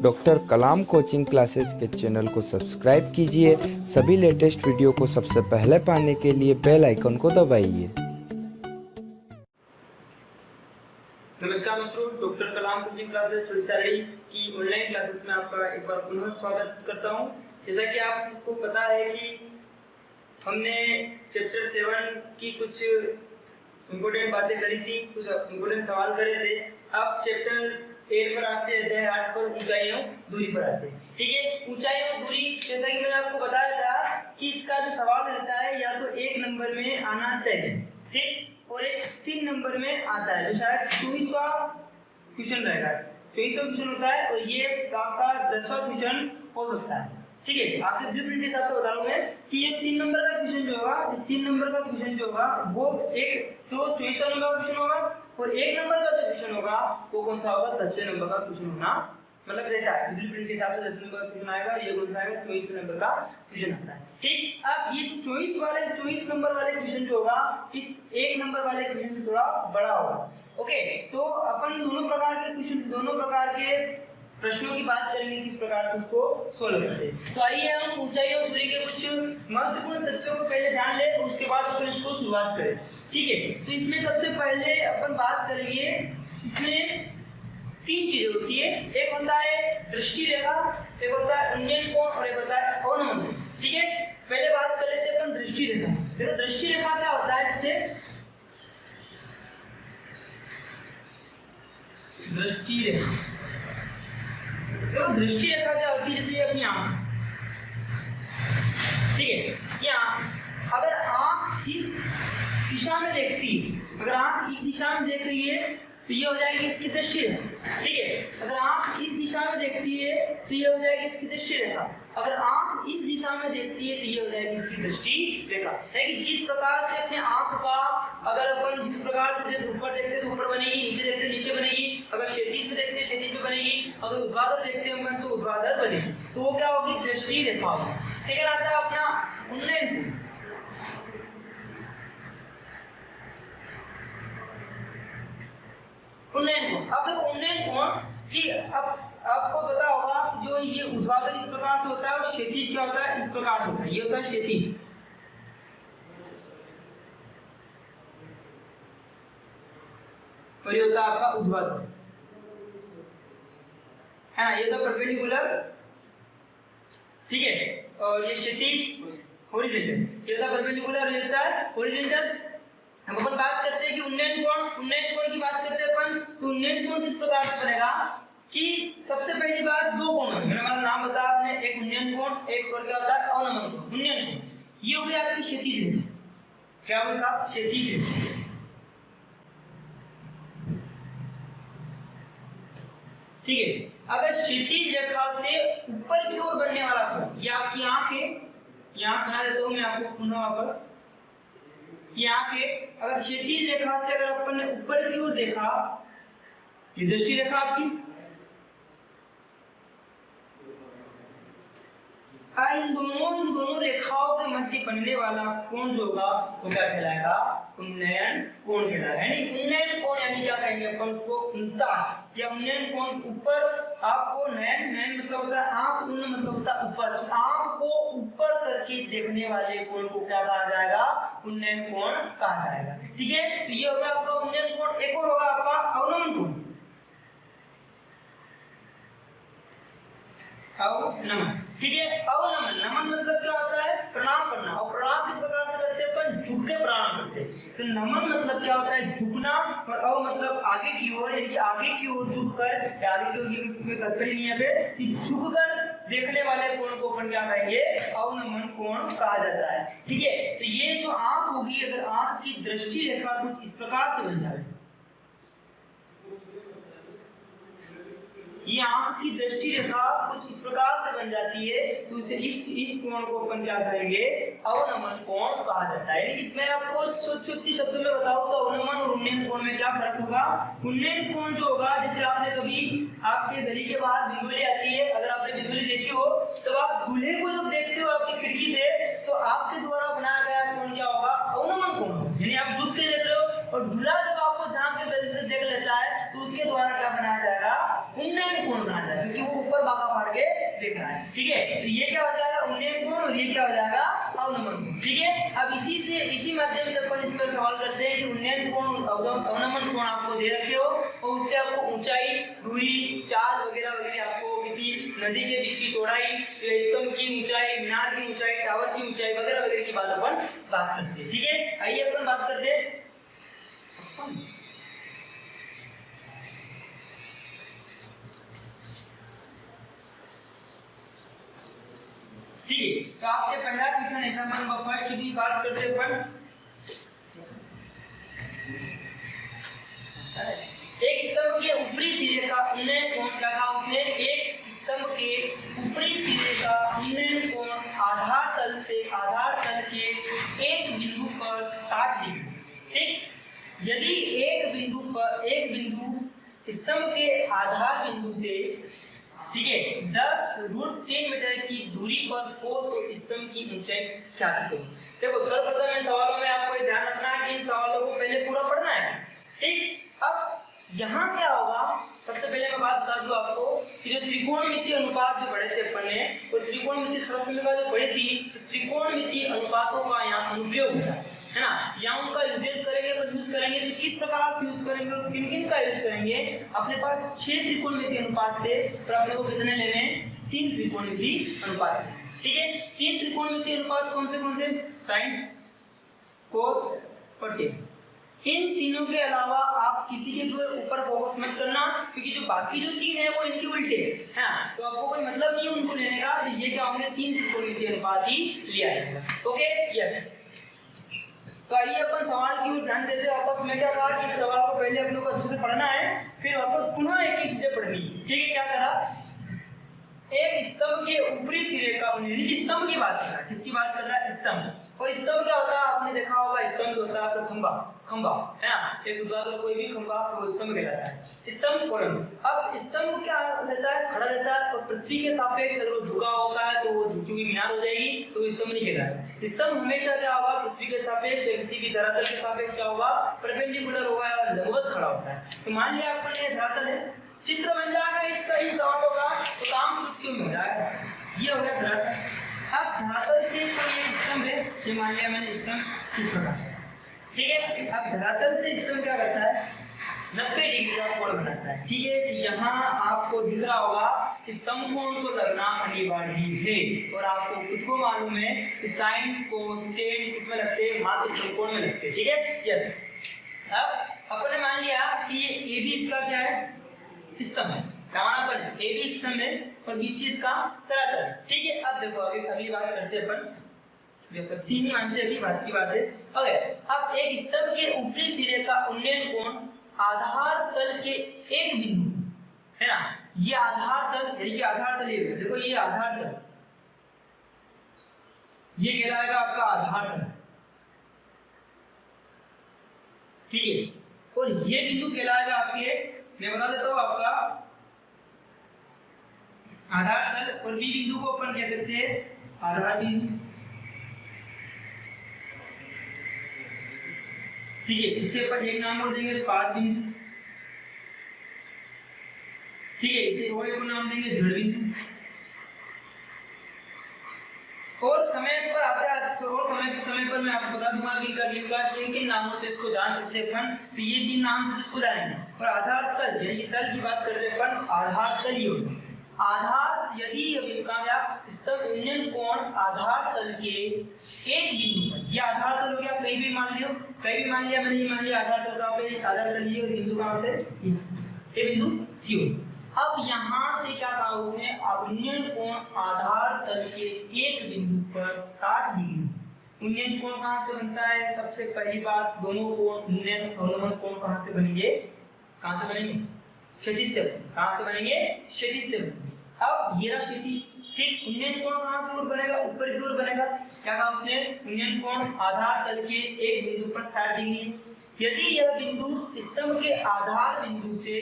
Doctor कलाम coaching classes के channel को subscribe कीजिए। सभी लेटेस्ट वीडियो को सबसे पहले पाने के लिए बेल आइकन को दबाइए। नमस्कार मित्रों, डॉक्टर कलाम कोचिंग क्लासेस ट्रिसाड़ी की ऑनलाइन क्लासेस में आपका एक बार पुनः स्वागत करता हूं। जैसा कि आपको पता है कि हमने चैप्टर 7 की कुछ इम्पोर्टेंट बातें करी थी, कुछ इम्पोर्टेंट सवाल करे थे। अब चैप्टर 8 पर आते हैं, अध्याय 8 पर ऊंचाई और दूरी पर आते हैं। ठीक है, ऊंचाई और दूरी, जैसा कि मैंने आपको बताया था कि इसका जो सवाल रहता है या तो 1 नंबर में आना तय है, ठीक, और एक 3 नंबर में आता है, जो शायद 24वां क्वेश्चन रहेगा। 24वां क्वेश्चन होता है और ये आपका 10वां क्वेश्चन हो सकता है। ठीक है, आपके ब्लूप्रिंट के हिसाब से बता रहा हूं मैं कि ये 3 नंबर का क्वेश्चन जो होगा, 3 नंबर का क्वेश्चन जो होगा वो एक जो 24वां नंबर का क्वेश्चन होगा, और 1 नंबर का जो क्वेश्चन होगा वो कौन सा होगा, 10वें नंबर का क्वेश्चन होना मतलब रहता है। ब्लूप्रिंट के हिसाब से 10 नंबर का क्वेश्चन आएगा और ये कौन सा आएगा, 24वें नंबर का क्वेश्चन आता है। ठीक, अब ये 24 नंबर वाले क्वेश्चन जो होगा इस 1 नंबर वाले क्वेश्चन से थोड़ा बड़ा होगा। ओके, तो अपन दोनों प्रकार के क्वेश्चन, दोनों प्रकार के प्रश्नों की बात करेंगे, किस प्रकार से उसको सोल्व करते हैं। तो आइए हम ऊंचाई और दूरी के कुछ महत्वपूर्ण तथ्यों को पहले ध्यान लें, उसके बाद अपन इसको शुरुआत करें। ठीक है, तो इसमें सबसे पहले अपन बात करेंगे, इसमें 3 चीजें होती है। एक होता है दृष्टि रेखा, एक होता है उन्नयन कोण और एक होता है अवनमन कोण। ठीक है, पहले बात कर लेते हैं अपन दृष्टि रेखा। देखो दृष्टि रेखा क्या होता है, जैसे दृष्टि रेखा, देखो दृष्टि रेखा क्या होती है, जैसे ये अपनी आंख, ठीक है, ये आंख, अगर आंख जिस दिशा में देखती है, अगर आंख इस दिशा में देख रही है तो ये हो जाएगी इसकी दृष्टि रेखा। ठीक है, अगर आंख इस दिशा में देखती है तो ये हो जाएगी इसकी दृष्टि रेखा, अगर आंख इस दिशा में देखती है तो ये हो जाएगी इसकी दृष्टि रेखा। है कि जिस प्रकार से अपने आंख का, अगर अपन जिस प्रकार से ऊपर देखते तो ऊपर बनेगी, नीचे देखते नीचे बनेगी, अगर क्षैतिज पे देखते क्षैतिज पे बनेगी, अगर ऊर्ध्वाधर देखते हैं तो ऊर्ध्वाधर बनेगी, तो वो क्या होगी, दृष्टि रेखा होगी। सेकंड आता है अपना उन्नयन कोण। उन्नयन कोण, अब देखो उन्नयन कोण कि अब आपको पता होगा कि जो ये ऊर्ध्वाधर इस प्रकार से होता है और क्षैतिज क्या होता है, इस प्रकार से होता है, ये होता है क्षैतिज, और ये होता है आपका ऊर्ध्वाधर, है ना, ये होता है परपेंडिकुलर, ठीक है, और ये क्षैतिज हॉरिजॉन्टल, ये होता है परपेंडिकुलर, ये होता है हॉरिजॉन्टल। हम अपन बात करते हैं कि उन्नयन कोण की बात करते हैं अपन, तो उन्नयन कोण किस प्रकार से बनेगा कि सबसे पहली बात 2 कोण है, मैंने हमारा नाम बताया आपने, एक उन्नयन कोण, एक और क्या होता है अवनमन कोण। उन्नयन कोण ये हो गई आपकी क्षैतिज रेखा, क्या होगा साहब, क्षैतिज रेखा। ठीक है, अगर क्षैतिज रेखा से ऊपर की ओर बढ़ने वाला कोण, ये आपकी आंख है, यहाँ बना देता हूं मैं आपको पुनः वापस, ये आंख है, अगर क्षैतिज रेखा से अगर अपन ने ऊपर की ओर देखा, ये दृष्टि रेखा आपकी, इन दोनों रेखाओं के मध्य बनने वाला कोण जो होगा वो क्या कहलाएगा, उन्नयन कोण कहलाएगा। यानी उन्नयन कोण यानी क्या कहेंगे अपन उसको, उल्टा, या उन्नयन कोण ऊपर, आपको नयन मतलब होता है आंख, उन्न मतलब होता है ऊपर, आंख को ऊपर करके देखने वाले कोण को क्या कहा जाएगा, उन्नयन कोण कहा जाएगा। ठीक है, तो ये होगा आपका उन्नयन कोण। एक और होगा आपका अवनमन कोण। अवनमन, ठीक है, अवनमन, नमन मतलब क्या होता है, प्रणाम करना, और प्रणाम किस प्रकार से करते हैं अपन, झुक के प्रणाम करते हैं। तो नमन मतलब क्या होता है, झुकना, और अव मतलब आगे की ओर, यानी कि आगे की ओर झुककर, आगे की ओर तात्पर्य नहीं है पे, झुककर देखने वाले कोण को अपन क्या कहेंगे, अवनमन कोण कहा जाता है। ठीक है, तो ये जो आंख होगी, अगर आंख की दृष्टि रेखा कुछ इस प्रकार से बन जाए, ये आंख की दृष्टि रेखा कुछ इस प्रकार से बन जाती है, तो इसे इस कोण को अपन क्या कहेंगे, अवनमन कोण कहा जाता है। लेकिन मैं आपको छोटे शब्दों में बताऊं तो अवनमन और उन्नयन कोण में क्या फर्क होगा। उन्नयन कोण जो होगा, जैसे आपने कभी आपके गली के बाहर बिंदुली आती है, अगर आपने बिंदुली देखी हो तो आप दूल्हे को जब देखते हो आपकी खिड़की से, तो आपके द्वारा बनाया गया कोण क्या होगा, अवनमन कोण, यानी आप झुक के देख रहे हो, और दूल्हा जब आपको झांक के गली से देख लेता है तो उसके द्वारा क्या बनाया जाएगा, उन्नयन कोण बनाया जाएगा, क्योंकि वो ऊपर बाका फाड़ के देखना है, ठीक है। तो ये क्या हो जाएगा उन्नयन कोण और ये क्या हो जाएगा अवनमन कोण, ठीक है। अब इसी माध्यम से अपन इस पर सवाल करते हैं कि उन्नयन कोण अवनमन कोण आपको दे रखे हो और उससे आपको ऊंचाई, दूरी, चाल वगैरह वगैरह, आपको किसी नदी के बीच की चौड़ाई, स्तंभ की ऊंचाई, मीनार की ऊंचाई, टावर की ऊंचाई वगैरह वगैरह की बात अपन बात करते हैं, ठीक है। आइए अपन बात करते हैं ठीक है। तो आपके पहला क्वेश्चन एग्जाम्पल नंबर फर्स्ट की बात करते हैं अपन। एक स्तंभ के ऊपरी सिरे का उन्नयन कोण क्या था उसने, एक स्तंभ के ऊपरी सिरे का उन्नयन कोण आधार तल के एक बिंदु पर 60 डिग्री, ठीक। यदि एक बिंदु स्तंभ के आधार बिंदु से, ठीक है, 10√3 मीटर की दूरी पर हो तो स्तंभ की ऊंचाई क्या थी। देखो सर्वप्रथम इन सवालों में आपको ध्यान रखना है कि इन सवालों को पहले पूरा पढ़ना है, ठीक। अब यहाँ क्या होगा, सबसे पहले मैं बात बता दूं आपको कि जो त्रिकोणमितीय अनुपात जो पढ़े थे अपन ने, वो त्रिकोणमितीय समीकरण जो पढ़ी थी, तो त्रिकोणमितीय अनुपातों का यहाँ अनुप्रयोग होता है ना। यहाँ उनका यूज करेंगे, अपन यूज करेंगे तो किस प्रकार से यूज करेंगे और किन किन का यूज करेंगे। अपने पास 6 त्रिकोणमितीय अनुपात थे और अपने को कितने लेने हैं, 3 त्रिकोणमितीय अनुपात, ठीक है। 3 त्रिकोणमितीय अनुपात कौन से, साइन, कोस और टेन। इन तीनों के अलावा आप किसी के ऊपर फोकस मत करना, क्योंकि जो बाकी जो 3 है वो इनके उल्टे है, तो आपको कोई मतलब नहीं उनको लेने का। तो ये क्या होंगे, 3 त्रिकोणमितीय अनुपात ही लिया जाएगा, ओके। यस, तो आइए अपन सवाल की ओर ध्यान देते हैं। आपस में क्या कहा कि इस सवाल को पहले अपने को अच्छे से पढ़ना है, फिर वापस पुनः एक ही चीजें पढ़नी, ठीक है। क्या करा, एक स्तंभ के ऊपरी सिरे का उन्नयन, स्तंभ की बात कर रहा है, किसकी बात कर रहा है, स्तंभ। और स्तंभ क्या होता है, आपने देखा होगा स्तंभ होता है आपका खंबा है ना, एक उदाहरण कोई भी खंबा वो स्तंभ कहलाता है, स्तंभ कॉलम। अब स्तंभ क्या रहता है, खड़ा रहता है, और पृथ्वी के सापेक्ष अगर वो झुका होता है तो वो झुकी हुई मीनार हो जाएगी, तो वो स्तंभ नहीं कहलाता। स्तंभ हमेशा क्या होगा, पृथ्वी के सापेक्ष या किसी भी धरातल के सापेक्ष क्या होगा, परपेंडिकुलर होगा या लंबवत खड़ा होता है। तो मान लिया आपने धरातल है, चित्र बन जाएगा इसका, इन सवालों का, तो काम चुटकियों में हो जाएगा। ये हो गया धरातल। अब धरातल से कोई एक स्तंभ है, ये मान लिया मैंने स्तंभ इस प्रकार से, ठीक है। अब धरातल से स्तंभ क्या करता है, 90 डिग्री का कोण बनाता है, ठीक है। तो यहाँ आपको दिख रहा होगा कि समकोण को लगना अनिवार्य है, और आपको खुद को मालूम है कि साइन, कोस, टेन किसमें लगते हैं, मात्र समकोण में लगते हैं, ठीक है। यस, अब अपन ने मान लिया कि ये ए बी इसका क्या है, स्तंभ है, पर ए बी स्तंभ है और बीसी इसका धरातल, ठीक है। अब देखो अगली बात करते हैं अपन, सी नहीं मानते, अभी बात की बात है। अब एक स्तंभ के ऊपरी सिरे का उन्नयन कोण आधार तल के एक बिंदु है ना, ये आधार तल, यानी कि आधार तल, ये देखो ये आधार तल, ये कहलाएगा आपका आधार तल, ठीक है। और ये बिंदु कहलाएगा आपके, मैं बता देता हूं आपका आधार तल, और बी बिंदु को अपन कह सकते हैं आधार बिंदु, ठीक है। इसे अपन एक नाम और देंगे पाद बिंदु, ठीक है। इसे और एक नाम देंगे जड़ बिंदु। और समय पर आते हैं, और समय पर मैं आपको बता दूंगा कि किन नामों से इसको जान सकते हैं अपन। तो ये 3 नाम से इसको जानेंगे। और आधार तल, यानी कि तल की बात कर रहे हैं अपन, आधार तल ही होगा। आधार, यदि स्तंभ उन्नयन कोण आधार तल के एक बिंदु पर, ये आधार तल हो गया, कहीं भी मान लिया, मैंने ये मान लिया आधार तल कहाँ पे, आधार तल ये, बिंदु कहाँ पे, ये बिंदु सी हो। अब यहाँ से क्या कहा उसने, उन्नयन कोण आधार तल के एक बिंदु पर 60 डिग्री। उन्नयन कोण कहाँ से बनता है, सबसे पहली बात, दोनों कोण उन्नयन अवनमन कोण कहाँ से बनेंगे, क्षैतिज से। कहाँ से बनेंगे, क्षैतिज से। अब ये रहा क्षैतिज, ठीक। उन्नयन कोण कहाँ की ओर बनेगा, ऊपर की ओर बनेगा। क्या कहा उसने, उन्नयन कोण आधार तल के एक बिंदु पर 60 डिग्री। यदि यह बिंदु स्तंभ के आधार बिंदु से,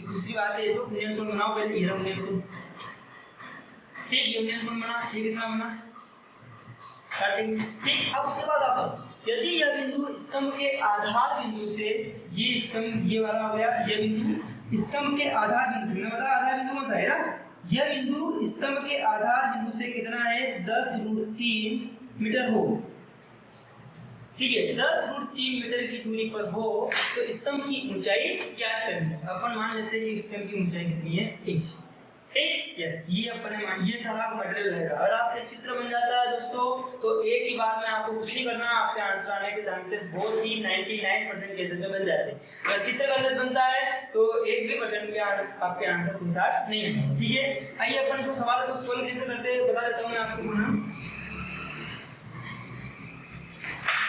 दूसरी बात है, तो उन्नयन कोण बनाओ पहले, ये उन्नयन कोण, ठीक। ये उन्नयन कोण बना, ये कितना बना, 60 डिग्री, ठीक। अब उसके बाद आप, यदि यह बिंदु स्तंभ के आधार बिंदु से, ये स्तंभ ये वाला हो गया, ये बिंदु स्तंभ के आधार बिंदु से, मतलब आधार बिंदु कौन सा है ना, यह बिंदु स्तंभ के आधार बिंदु से कितना है 10√3 मीटर हो, ठीक है, 10√3 मीटर की दूरी पर हो तो स्तंभ की ऊंचाई ज्ञात करनी है। अपन मान लेते हैं कि स्तंभ की ऊंचाई कितनी है h, ठीक, यस, ये अपने मान, ये सारा मटेरियल रहेगा। अगर आपके चित्र बन जाता है दोस्तों तो एक ही बार में आपको कुछ नहीं करना, आपके आंसर आने के चांसेस बहुत ही 99% केसेस में बन जाते हैं। अगर चित्र गलत बनता है तो 1 भी परसेंट के आपके आंसर सही नहीं है, ठीक है। आइए अपन जो सवाल को सोल्व कैसे करते हैं बता देता हूं मैं आपको ना।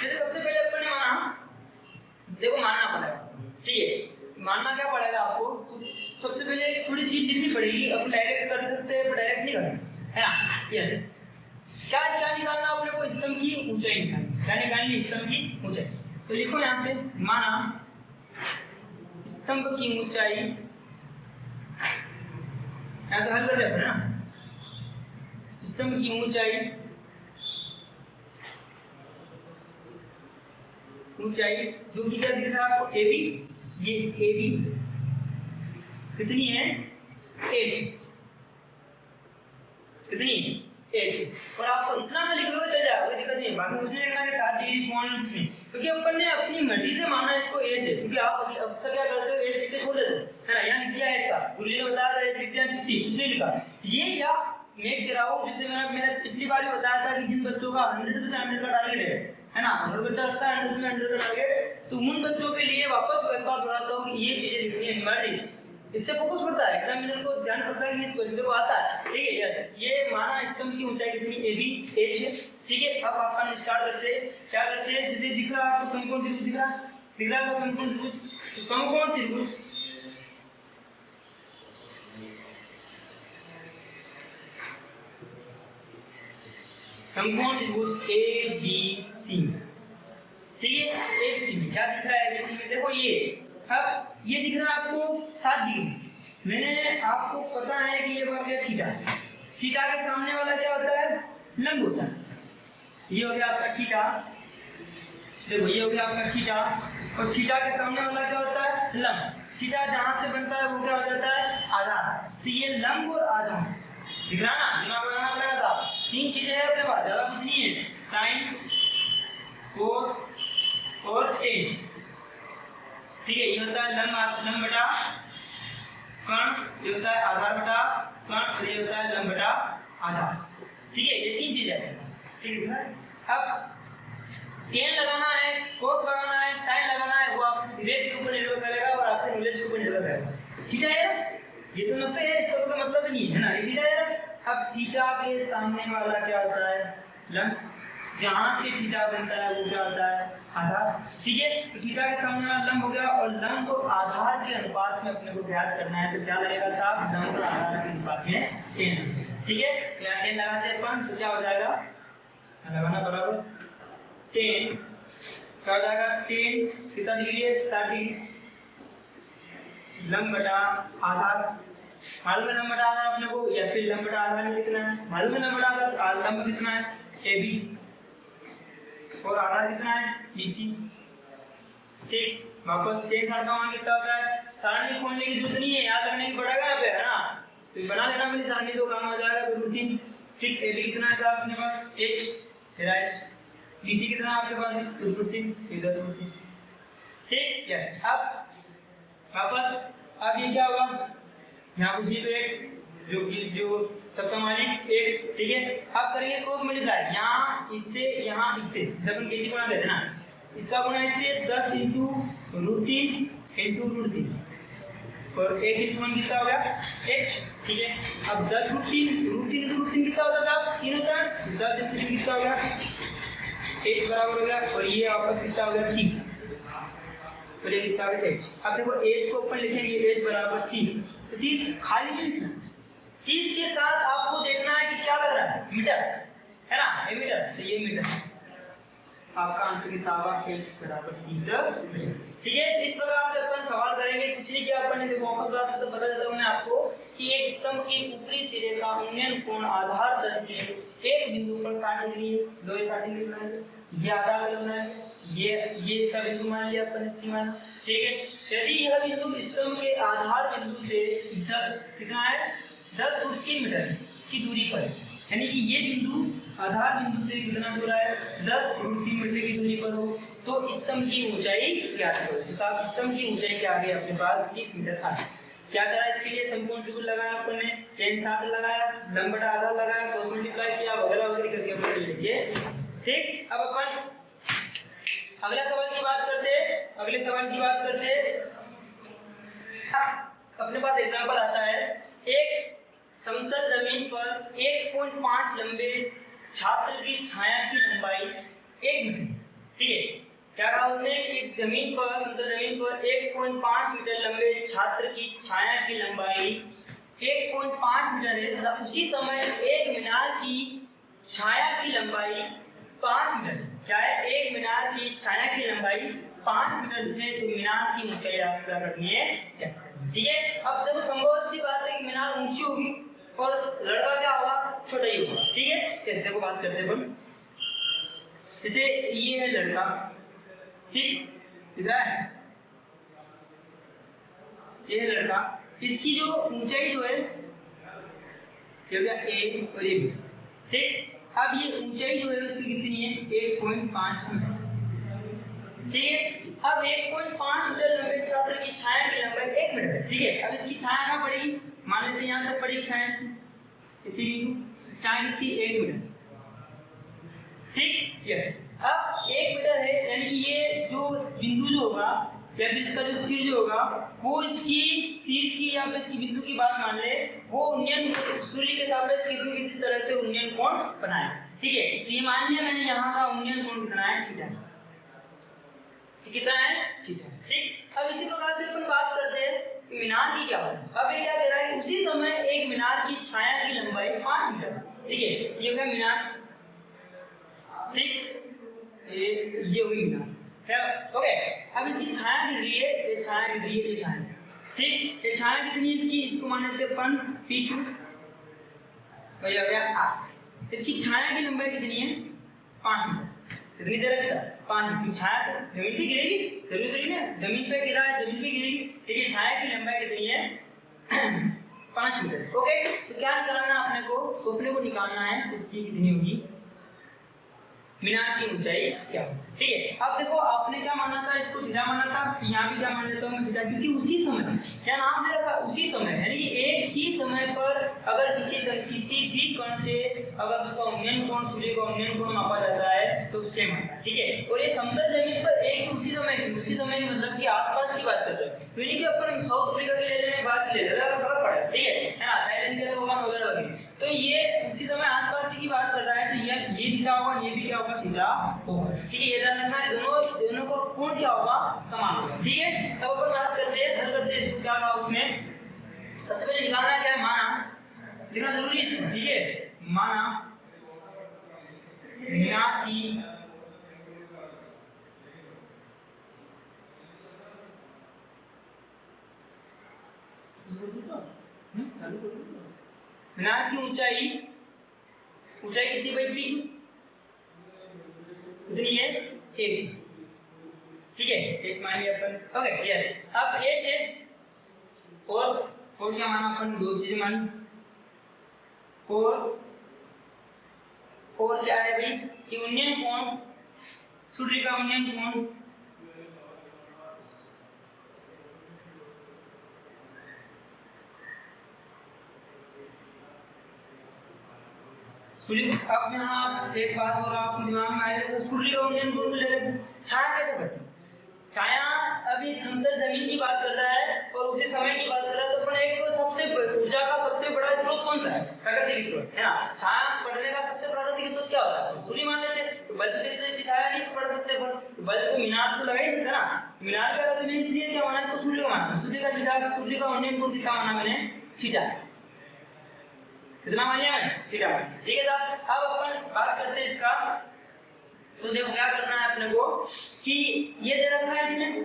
जैसे सबसे पहले अपन ने माना, देखो मानना पड़ेगा, ठीक है, मानना क्या पड़ेगा आपको, सबसे पहले एक छोटी चीज लिखनी पड़ेगी। अब डायरेक्ट कर सकते हैं, डायरेक्ट नहीं करना है ना, यस। क्या क्या निकालना अपने को, स्तंभ की ऊंचाई निकालनी, क्या निकालनी, स्तंभ की ऊंचाई। तो लिखो यहां से, माना स्तंभ की ऊंचाई, यहां से हल कर रहे हैं ना, स्तंभ की ऊंचाई, ऊंचाई जो कि क्या दिख रहा है आपको, AB, ये AB कितनी है h, कितनी h, और आपको इतना सा लिख लो चल जाएगा, कोई दिक्कत नहीं है। बाकी कुछ नहीं लिखना कि 60 डिग्री कोण कुछ नहीं, क्योंकि अपन ने अपनी मर्जी से माना इसको h है, क्योंकि आप अक्सर क्या करते हो h लिख के छोड़ देते हो, है ना, यहाँ लिख दिया ऐसा, गुरुजी ने बताया था h लिख दिया छुट्टी, कुछ नहीं लिखा। ये या मैं कह रहा हूँ, जैसे मैंने पिछली बार भी बताया था कि जिन बच्चों का 100 से 100 का टारगेट है ना, हर बच्चा रखता है 100 से 100 का टारगेट, तो उन बच्चों के लिए वापस एक बार दोहराता हूँ कि ये चीजें लिखनी है अनिवार्य, इससे फोकस पड़ता है, एग्जामिनर को ध्यान पड़ता है कि इस क्वेश्चन को आता है, ठीक है। यस, ये माना स्तंभ की ऊंचाई कितनी AB h है, ठीक है। अब अपन स्टार्ट करते हैं, क्या करते हैं, जैसे दिख रहा है आपको समकोण त्रिभुज, दिख रहा है समकोण त्रिभुज, तो समकोण त्रिभुज समकोण त्रिभुज ABC, ठीक है, ABC में क्या दिख रहा है, ABC में देखो ये, अब ये दिख रहा है आपको 60 डिग्री, मैंने आपको पता है कि ये बात है थीटा, थीटा के सामने वाला क्या होता है, लंब होता है, ये हो गया आपका थीटा, देखो ये हो गया आपका थीटा, और थीटा के सामने वाला क्या होता है, लंब। थीटा जहां से बनता है वो क्या हो जाता है, आधार। तो ये लंब और आधार दिख रहा ना, दिमाग लगाना पड़ेगा था, 3 चीजें हैं अपने पास, ज्यादा कुछ नहीं है, साइन, कोस और टेन, ठीक है। ये होता है लंब बटा कर्ण, ये होता है आधार बटा कर्ण, और ये होता है लंब बटा आधार, ठीक है, ये 3 चीजें हैं, ठीक है। अब टेन लगाना है, कोस लगाना है, साइन लगाना है, वो आपके विवेक के ऊपर निर्भर करेगा और आपके नॉलेज के ऊपर निर्भर करेगा, ठीक है। ये तो 90 है, इसका तो मतलब ही नहीं है ना, ठीक है। अब थीटा के सामने वाला क्या होता है, लंब, जहां से थीटा बनता है वो क्या होता है, आधार, ठीक है। तो थीटा के सामने वाला लंब हो गया, और लंब और आधार के अनुपात में अपने को ज्ञात करना है, तो क्या लगेगा साहब, लंब और आधार के अनुपात में 10, ठीक है। यहाँ 10 लगाते हैं अपन, तो क्या हो जाएगा, लगाना बराबर 10, क्या हो जाएगा 10 कितना डिग्री है, 60 डिग्री, लंब बटा आधार, मालूम है लंब बटा आधार अपने को, या फिर लंब बटा आधार में कितना है, मालूम है लंब बटा आधार, लंब कितना है AB, और आधार कितना है BC, ठीक। वापस 10 साढ़े का कितना होता है, सारणी खोलने की जरूरत नहीं है, याद रखने की पड़ेगा यहाँ पे, है ना, तो बना लेना मेरी सारणी, तो काम हो जाएगा, रूटीन, ठीक। AB कितना है अपने पास H, फिर H, BC कितना आपके पास है 2√3, इधर 2√3, ठीक। यस, अब वापस, अब ये क्या होगा, यहाँ कुछ नहीं तो एक जो सबका मालिक 1, ठीक है। अब करेंगे क्रॉस मल्टीप्लाई, यहाँ इससे जैसे अपन केजी गुणा कहते हैं ना, इसका गुणा इससे 10 × √3 × √3, और 1 × 1 कितना हो गया h, ठीक है। अब 10 √3 × √3 कितना होता था, 3 होता है, 10 × 3 कितना हो गया, h बराबर हो गया, और ये आपस कितना हो गया 30, और ये कितना हो गया h। अब देखो h को अपन लिखेंगे h बराबर 30, तो 30 खाली नहीं लिखना, 30 के साथ आपको देखना है कि क्या लग रहा है, मीटर, है ना, ये मीटर, तो ये मीटर, आपका आंसर कितना होगा h बराबर 30 मीटर, ठीक है। इस प्रकार से अपन सवाल करेंगे, कुछ नहीं किया अपन ने, देखो वापस तो बता देता हूं मैं आपको कि एक स्तंभ के ऊपरी सिरे का उन्नयन कोण आधार तल के एक बिंदु पर 60 डिग्री, 2 60 डिग्री बनाएंगे, ये आधा कलम है, ये इसका बिंदु मान लिया अपन ने सी मान, ठीक है। यदि यह बिंदु स्तंभ के आधार बिंदु से 10 कितना है 10 फुट 3 मीटर की दूरी पर, यानी कि ये बिंदु आधार बिंदु से कितना दूर है 10 फुट 3 मीटर की दूरी पर हो तो स्तंभ की ऊंचाई क्या है। तो साहब स्तंभ की ऊंचाई क्या आ गई अपने पास 30 मीटर आ गई। क्या करा इसके लिए संपूर्ण त्रिभुज लगाया अपन ने, tan 7 लगाया, लंब बटा आधा लगाया, क्रॉस मल्टीप्लाई किया, वगैरह वगैरह करके अपन लिखिए, ठीक। अब अपन अगला सवाल की बात करते हैं। अगले सवाल की बात करते हैं, अपने पास एग्जांपल आता है, एक समतल जमीन पर 1.5 लंबे छात्र की छाया की लंबाई 1 मीटर, ठीक है। क्या कहा उसने कि एक जमीन पर समतल जमीन पर 1.5 मीटर लंबे छात्र की छाया की लंबाई 1.5 मीटर है तथा उसी समय एक मीनार की छाया की लंबाई 5 मीटर। क्या है, एक मीनार की छाया की लंबाई 5 मीटर है, तो मीनार की ऊंचाई आपको क्या करनी है, ठीक है। अब देखो संभव सी बात है कि मीनार ऊंची होगी और लड़का क्या होगा, छोटा ही होगा, ठीक है। कैसे देखो बात करते हैं अपन, जैसे ये है लड़का, ठीक, दिख रहा है, ये है लड़का, इसकी जो ऊंचाई जो है ये हो गया ए और ये, ठीक। अब ये ऊंचाई जो है उसकी कितनी है 1.5 मीटर, ठीक है। अब 1.5 मीटर लंबे छात्र की छाया की लंबाई 1 मीटर है, ठीक है। अब इसकी छाया कहाँ पड़ेगी, मान लेते हैं यहाँ तक पड़ेगी छाया इसकी, इसी छाया कितनी 1 मीटर, ठीक, यस। अब 1 मीटर है, यानी कि ये जो बिंदु जो होगा या फिर इसका जो सिर जो होगा वो इसकी सिर की या फिर इसकी बिंदु की बात मान ले, वो उन्नयन सूर्य के सापेक्ष किसी न किसी तरह से उन्नयन कोण बनाए, ठीक है। तो ये मान लिया मैंने यहाँ का उन्नयन कोण कितना है, थीटा, कितना है, थीटा, ठीक। अब इसी प्रकार से अपन बात करते हैं मीनार की क्या बात। अब ये क्या कह रहा है, उसी समय एक मीनार की छाया की लंबाई 5 मीटर, ठीक है। ये क्या मीनार, ठीक, ये हुई मीनार, ओके। अब इसकी छाया गिर रही है, ये छाया गिर रही है, ये छाया, ठीक। ये छाया कितनी है इसकी, इसको मान लेते हैं अपन P2, और ये हो गया R। इसकी छाया की लंबाई कितनी है 5 मीटर, कितनी देर है सर 5 मीटर। छाया तो जमीन पे गिरेगी, जरूरी तो नहीं है जमीन पे गिरा है, जमीन पे गिरेगी, ठीक है। छाया की लंबाई कितनी है 5 मीटर, ओके। तो क्या निकालना अपने को, तो अपने को निकालना है उसकी कितनी होगी मीनार की ऊंचाई क्या हो, ठीक है। अब देखो आपने क्या माना था, इसको थीटा माना था, यहाँ भी क्या मान लेता हूँ मैं थीटा, क्योंकि उसी समय क्या नाम दे रखा, उसी समय, यानी कि एक ही समय पर अगर किसी भी कण से अगर उसका उन्नयन कोण, सूर्य का उन्नयन कोण मापा जाता है तो सेम आता है, ठीक है। और ये समतल जमीन पर एक उसी समय मतलब कि आसपास की बात कर रहे हैं, तो यानी कि अपन साउथ अफ्रीका के ले लेने बात ले लेना फर्क पड़ा, ठीक है ना, थाईलैंड के होगा वगैरह वगैरह, तो ये उसी समय आसपास की बात कर रहा है, तो ये थीटा होगा, ये भी क्या होगा, थीटा होगा, ठीक है। ये ध्यान रखना है, दोनों का कोण क्या होगा, समान होगा, ठीक है। तब अपन बात करते हैं, हल करते हैं इसको, क्या होगा उसमें, सबसे पहले निकालना क्या है, माना, लिखना जरूरी है, ठीक है। माना मीनार की मीनार की ऊंचाई कितनी भाई P कितनी है 1, ठीक है। h मान लिया अपन, ओके क्लियर। अब h है और क्या माना अपन, दो चीजें मानी, और क्या है भाई कि उन्नयन कोण, सूर्य का उन्नयन कोण सूर्य। अब यहाँ एक बात और आपको दिमाग में आएगा, तो सूर्य का उन्नयन कोण ले रहे, छाया कैसे बढ़ती, छाया अभी समतल जमीन की बात कर रहा है और उसी समय की बात कर रहा है, तो अपन एक सबसे ऊर्जा का सबसे बड़ा स्रोत कौन सा है, प्राकृतिक स्रोत है ना। छाया पड़ने का सबसे प्राकृतिक स्रोत क्या होता है, सूर्य मान लेते हैं, तो बल्ब से इतनी छाया नहीं पड़ सकते, बल्ब तो मीनार से लगा ही सकता ना, मीनार का तो इसलिए क्या माना, इसको सूर्य का माना, सूर्य का थीटा, सूर्य का उन्नयन कोण कितना माना मैंने, थीटा, कितना मान लिया मैंने, थीटा, ठीक है साहब। अब अपन बात करते हैं इसका, तो देखो क्या करना है अपने को कि ये दे रखा है इसमें,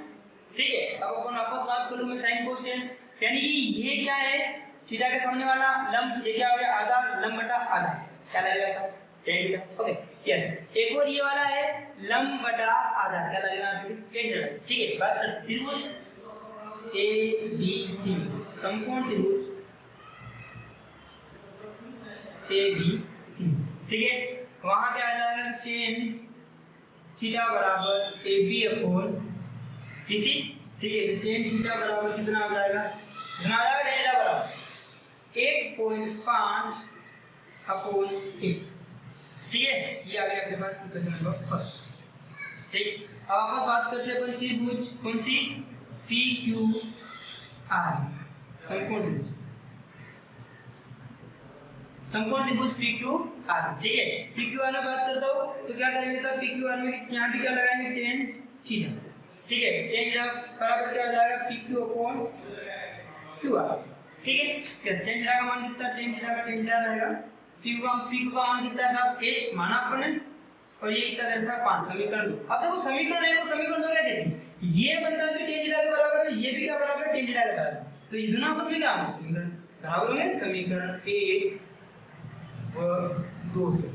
ठीक है। अब अपन वापस बात करूं मैं साइन कोसेंट, यानी कि ये क्या है, थीटा के सामने वाला लंब, ये क्या हो गया आधा, लंब बटा आधा, क्या लगेगा सब tan थीटा। ओके यस, एक और ये वाला है लंब बटा आधार, क्या लगेगा tan थीटा। ठीक है, बात करते त्रिभुज ABC, समकोण त्रिभुज ABC। ठीक है, वहां पे आ जाएगा tan थीटा बराबर AB अपॉन BC। ठीक है, तो tan थीटा बराबर कितना आ जाएगा, कितना आ जाएगा tan थीटा बराबर 1.5 अपॉन 1। ठीक है, ये आ गया आपके पास क्वेश्चन नंबर फर्स्ट। ठीक, अब आप बात करते हैं कौन सी त्रिभुज, कौन सी PQR, समकोण त्रिभुज, समकोण त्रिभुज PQR। ठीक है, PQR में बात करता हूँ तो क्या करेंगे सर, PQR में यहाँ भी क्या लगाएंगे tan थीटा। ठीक है, tan थीटा बराबर क्या हो जाएगा PQ अपॉन QR। ठीक है, यस, tan थीटा का मान कितना, tan थीटा का tan थीटा रहेगा, PQ का मान कितना था h माना अपन, और ये कितना रहता है 5, समीकरण 2। अब देखो समीकरण 1 को समीकरण 2 क्या कहते हैं, ये बंदा भी tan थीटा के बराबर है, ये भी क्या बराबर है tan थीटा के बराबर, तो ये दोनों आपस में क्या होंगे, समीकरण बराबर होंगे, समीकरण 1 और 2 से।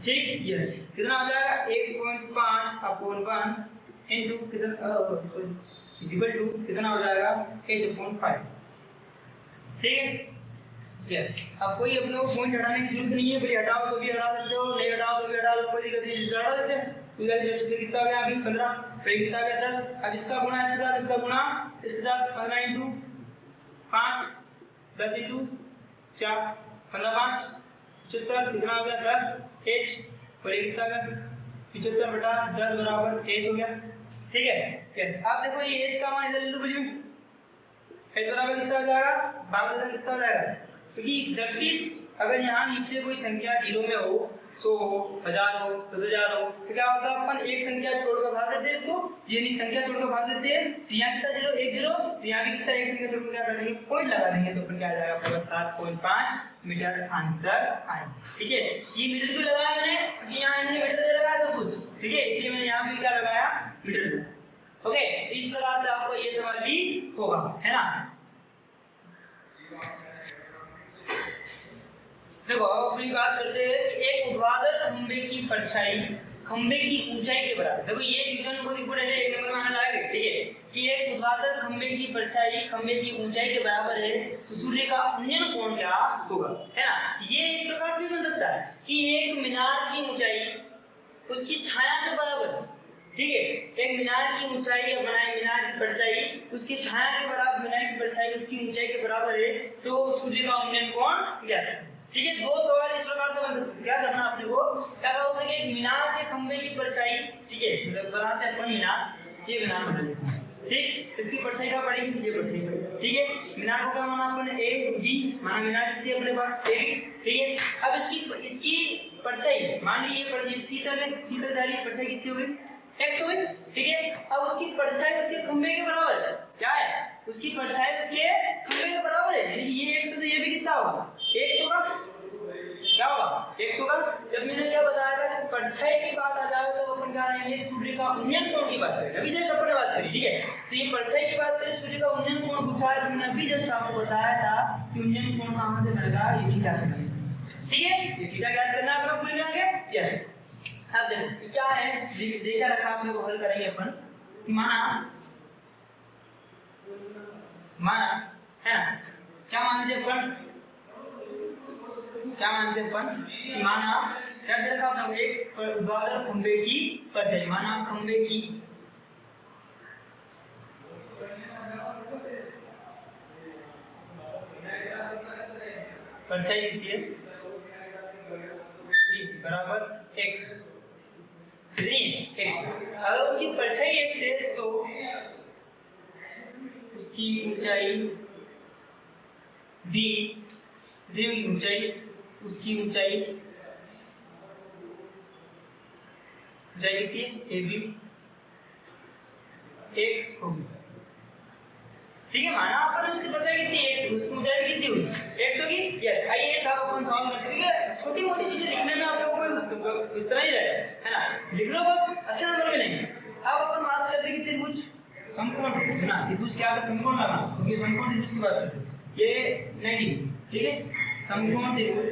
ठीक, यस, कितना हो जाएगा 1.5 अपॉन 1 इनटू कितना इक्वल टू कितना हो जाएगा h अपॉन 5। ठीक है, यस, अब कोई अपने को पॉइंट हटाने की जरूरत नहीं है, फिर हटाओ तो भी हटा सकते हो, नहीं हटाओ तो भी हटा लो, कोई दिक्कत नहीं, हटा सकते हैं। तो ये कितना हो गया अभी 15, फिर कितना हो गया 10, अब इसका गुणा इसके साथ, इसका गुणा इसके साथ, 15 इनटू 5 10 इनटू 4 15 5 75, कितना हो गया 10 h, और ये कितना हो गया 75 बटा 10 बराबर h हो गया। ठीक है, यस, अब देखो ये h का मान इधर ले लो, बुझ में h बराबर कितना हो जाएगा, भाग कितना हो जाएगा, क्योंकि जब अगर यहाँ नीचे कोई संख्या 0 में हो, 100 हो, 1000 हो, 10000 हो, तो क्या होता है अपन एक संख्या छोड़कर भाग देते हैं इसको, ये नहीं संख्या छोड़कर भाग देते हैं, तो यहाँ कितना 0 1 0, तो यहाँ भी कितना एक संख्या छोड़कर क्या कर देंगे पॉइंट लगा देंगे, तो अपन क्या आ जाएगा आपके पास 7.5 मीटर आंसर आए। ठीक है, ये मीटर क्यों लगाया मैंने, क्योंकि यहाँ मैंने मीटर दे रखा है सब कुछ। ठीक है, इसलिए मैंने यहाँ भी क्या लगाया मीटर। ओके, इस प्रकार से आपको ये सवाल भी होगा, है ना। देखो अब अपनी बात करते हैं कि एक ऊर्ध्वाधर खंभे की परछाई खंभे की ऊंचाई के बराबर। देखो ये क्वेश्चन बहुत इंपॉर्टेंट है, एक नंबर में आने लगा। ठीक है, कि एक ऊर्ध्वाधर खंभे की परछाई खंभे की ऊंचाई के बराबर है, तो सूर्य का उन्नयन कोण क्या होगा, है ना। ये इस प्रकार से भी बन सकता है कि एक मीनार की ऊंचाई उसकी छाया के बराबर। ठीक है, एक मीनार की ऊंचाई या बनाए मीनार की परछाई उसकी छाया के बराबर, मीनार की परछाई उसकी ऊंचाई के बराबर है, तो सूर्य का उन्नयन कोण क्या है। ठीक है, दो सवाल इस प्रकार से बन सकते हैं। क्या करना आपने को, क्या करोगे कि एक मीनार के खंभे की परछाई, ठीक है, मतलब बनाते हैं अपन मीनार, ये मीनार बना लेते हैं। ठीक, इसकी परछाई क्या पड़ेगी, ये परछाई पड़ेगी। ठीक है, मीनार को क्या माना अपन a b, माना मीनार कितनी है अपने पास a। ठीक है, अब इसकी परछाई मान लीजिए सीधा जा रही है, परछाई कितनी हो गई x हो गई। ठीक है, अब उसकी परछाई उसके खंभे के बराबर है, क्या है, उसकी परछाई उसके खंभे के बराबर है, यानी ये x है तो ये भी कितना होगा x होगा, क्या होगा x होगा। जब मैंने क्या बताया था कि परछाई की बात आ जाए तो अपन क्या रहेंगे, सूर्य का उन्नयन कोण की बात करें, अभी जस्ट अपन बात करी। ठीक है, तो ये परछाई की बात करें, सूर्य का उन्नयन कोण पूछा है, तो मैंने अभी जस्ट आपको बताया था कि उन्नयन कोण कहां से बनेगा, ये थीटा से बनेगा। ठीक है, ये थीटा ज्ञात करना है आपको, भूल जाएंगे। यस, अब देखो क्या है, देखा रखा आपने को हल करेंगे अपन, माना है ना, क्या मानते अपन, क्या मानते अपन, माना क्या देखा आपने, एक ऊर्ध्वाधर खंभे की परछाई, माना खंभे की परछाई कितनी है बराबर x, अगर उसकी परछाई x है तो उसकी ऊंचाई b, की ऊंचाई उसकी ऊंचाई कितनी है ab x होगी। ठीक है, माना अपन उसकी परछाई कितनी x, उसकी ऊंचाई कितनी हुई x होगी। यस, आइए सब अपन सॉल्व करते हैं, छोटी मोटी चीजें लिखने में आप लोगों को इतना ही रहेगा, है ना, लिख लो बस, अच्छे नंबर मिलेंगे। अब अपन बात करते हैं कि त्रिभुज समकोण त्रिभुज ना, त्रिभुज क्या है, समकोण लगा, क्योंकि समकोण त्रिभुज की बात करते हैं, ये 90। ठीक है, समकोण त्रिभुज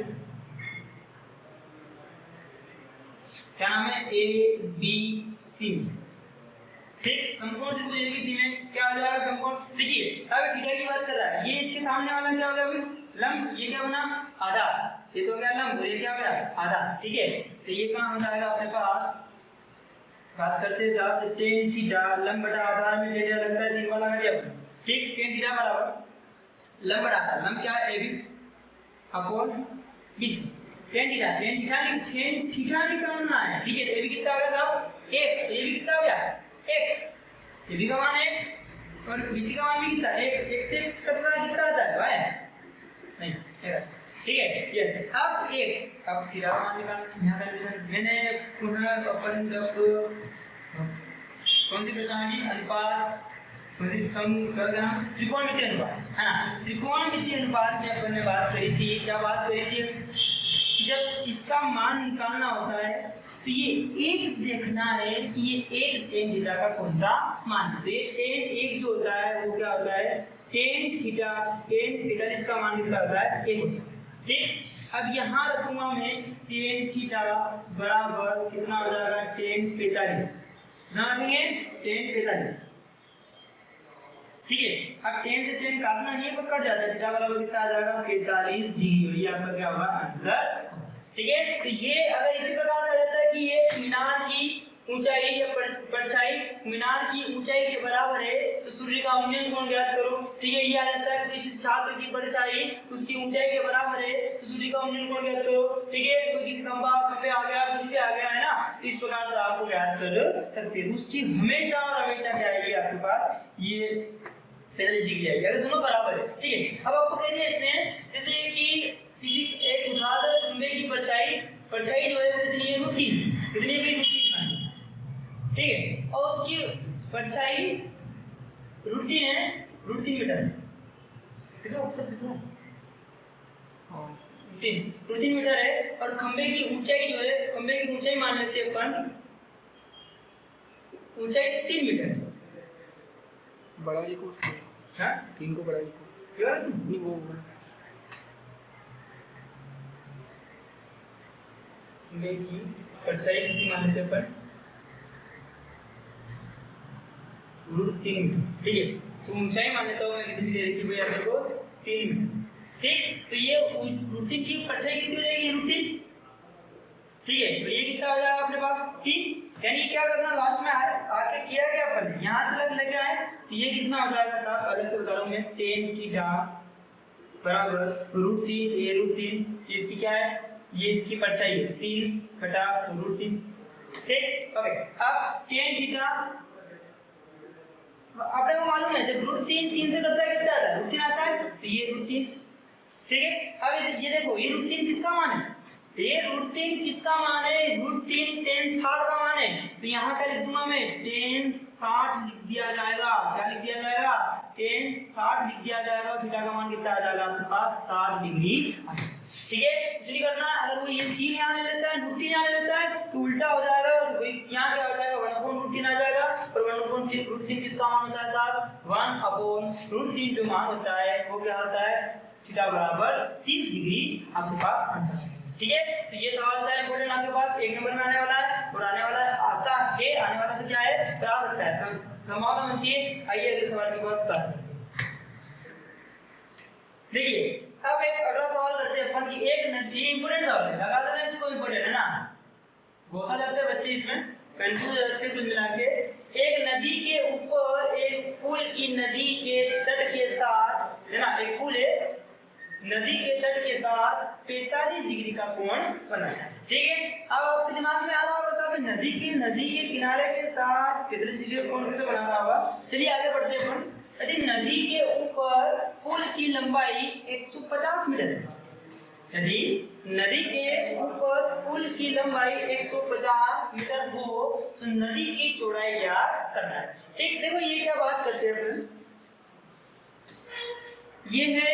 क्या नाम है, ए बी सी में, ठीक। समकोण त्रिभुज एबीसी में क्या हो जाएगा समकोण, देखिए अब थीटा की बात कर रहा है, ये इसके सामने वाला क्या हो गया अभी लंब, ये क्या बना आधा, ये तो हो गया लंब, ये क्या हो गया आधा, ठीक है। तो ये कहां हो जाएगा अपने पास, बात करते हैं साहब tan थीटा लंब बटा आधा में थीटा लगता है 3 वाला लगा दिया, ठीक। tan थीटा बराबर लंब बटा आधा, लंब क्या है AB upon BC, tan theta निकालना है, ठीक है। AB कितना आ गया साहब x, AB कितना हो गया x, AB का मान x और BC का मान भी कितना x, x से x कटता है कितना आता है y नहीं, ठीक है। यस अब एक अब थीटा का मान निकालना, यहाँ पर मैंने पुनः अपन जब कौन सी प्रश्नावली अनुपात त्रिकोणमितीय अनुपात है ना, त्रिकोणमितीय अनुपात में अपन ने बात करी थी, क्या बात करी थी, जब इसका मान निकालना होता है तो ये एक देखना है कि ये एक tan थीटा का कौन सा मान है, तो ये tan एक जो होता है वो क्या होता है tan थीटा इसका मान कितना होता है 1, ठीक। अब यहाँ रखूंगा मैं tan थीटा बराबर कितना हो जाएगा tan 45, ना रखेंगे tan 45, ठीक है। अब tan से tan काटना नहीं है पर कट जाता है, थीटा बराबर कितना आ जाएगा 45 डिग्री, ये आपका क्या होगा आंसर, ठीक है। तो ये अगर इसी प्रकार आ जाता है कि ये मीनार की ऊंचाई या परछाई मीनार की ऊंचाई के बराबर है तो सूर्य का उन्नयन कोण ज्ञात करो, ठीक है। ये आ जाता है कि किसी छात्र की परछाई उसकी ऊंचाई के बराबर है तो सूर्य का उन्नयन कोण ज्ञात करो, ठीक है। तो किसी खंभे आ गया कुछ भी आ गया है ना, इस प्रकार से आपको ज्ञात कर सकते हैं। उसकी हमेशा और हमेशा क्या आएगी आपके पास ये 45 डिग्री आएगी अगर दोनों बराबर है, ठीक है। अब आपको कह दिया इसने जैसे कि किसी एक उदाहरण खंभे की परछाई जो है वो कितनी है √3, कितनी भी √3, ठीक है। और उसकी परछाई √3 है, √3 मीटर, ठीक है, उत्तर कितना है 3 मीटर है। और खंभे की ऊंचाई जो है, खंभे की ऊंचाई मान लेते हैं अपन, ऊंचाई 3 मीटर, बड़ा वाली को हां 3 को बड़ा वाली को क्या नहीं वो खंभे की परछाई कितनी मान लेते हैं अपन √3 मीटर, ठीक है। तो ऊंचाई मान लेता हूं मैं कितनी दे रखी भैया मेरे को 3 मीटर, ठीक। तो ये √3 की परछाई कितनी हो जाएगी √3, ठीक है। तो ये कितना हो जाएगा अपने पास 3, यानी क्या करना लास्ट में आके किया क्या अपन यहां से लग लेके आए तो ये कितना हो जाएगा साहब अलग से बता रहा हूं मैं tan थीटा बराबर √3, ये √3 इसकी क्या है ये इसकी परछाई है 3 बटा √3, ठीक। ओके अब tan थीटा आपने को मालूम है जब √3 से करता है कितना आता है √3 आता है, तो ये √3, ठीक है। अब ये देखो ये √3 किसका मान है, ये √3 किसका मान है, √3 tan 60 का मान है। तो यहाँ क्या लिख दूंगा मैं tan 60 लिख दिया जाएगा, क्या लिख दिया जाएगा tan 60 लिख दिया जाएगा। थीटा का मान कितना आ जाएगा आपके पास 60 डिग्री, ठीक है। कुछ नहीं करना, अगर वो ये 3 यहाँ ले लेता है √3 यहाँ ले लेता है तो उल्टा हो जाएगा, यहाँ क्या हो जाएगा 1/√3 आ जाएगा। और 1/√3 किसका मान होता है साहब 1/√3 जो मान होता है वो क्या होता है थीटा बराबर 30 डिग्री आपके पास आंसर है, ठीक है। तो ये सवाल था इंपॉर्टेंट आपके पास 1 नंबर में आने वाला है और आने वाला आता है, आने वाला तो क्या है पर आ सकता है, तो संभावना बनती है। आइए अगले सवाल की बात करते हैं। देखिए अब एक अगला सवाल करते हैं अपन की एक नदी, इंपॉर्टेंट सवाल है, लगा देना इसको, इंपॉर्टेंट है ना, बहुत जाते हैं बच्चे इसमें कंफ्यूज हो जाते हैं कुल मिला के। एक नदी के ऊपर एक पुल की नदी के तट के साथ है ना, एक पुल है नदी के तट के साथ 45 डिग्री का कोण बना है, ठीक है। अब आपके दिमाग में आ रहा होगा साहब नदी के किनारे के साथ कितने डिग्री कोण कैसे बना रहा होगा, चलिए आगे बढ़ते हैं अपन। यदि नदी के ऊपर पुल की लंबाई 150 मीटर है, यदि नदी के ऊपर पुल की लंबाई 150 मीटर हो तो नदी की चौड़ाई ज्ञात करना है, ठीक। देखो ये क्या बात करते हैं अपन, ये है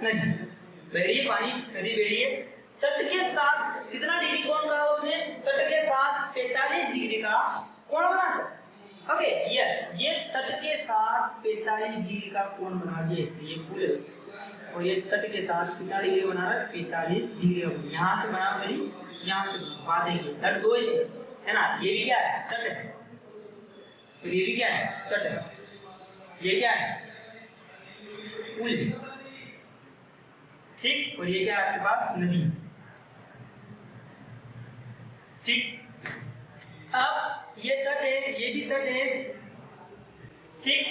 नदी बह रही है, पानी नदी बह रही है, तट के साथ कितना डिग्री कोण कहा उसने, तट के साथ 45 डिग्री का कोण बनाता है, ओके यस। ये तट के साथ 45 डिग्री का कोण बना दिया इससे, ये पुल है और ये तट के साथ कितना डिग्री बना रहा है 45 डिग्री, यहाँ से बना मेरी यहाँ से बांधेंगे, तट 2 से, है ना। ये भी क्या है, तट है, तो ये भी क्या है, तट है। ये क्या है, पुल, ठीक। और ये क्या है आपके पास, नदी, ठीक। अब ये तट है, ये भी तट है, ठीक।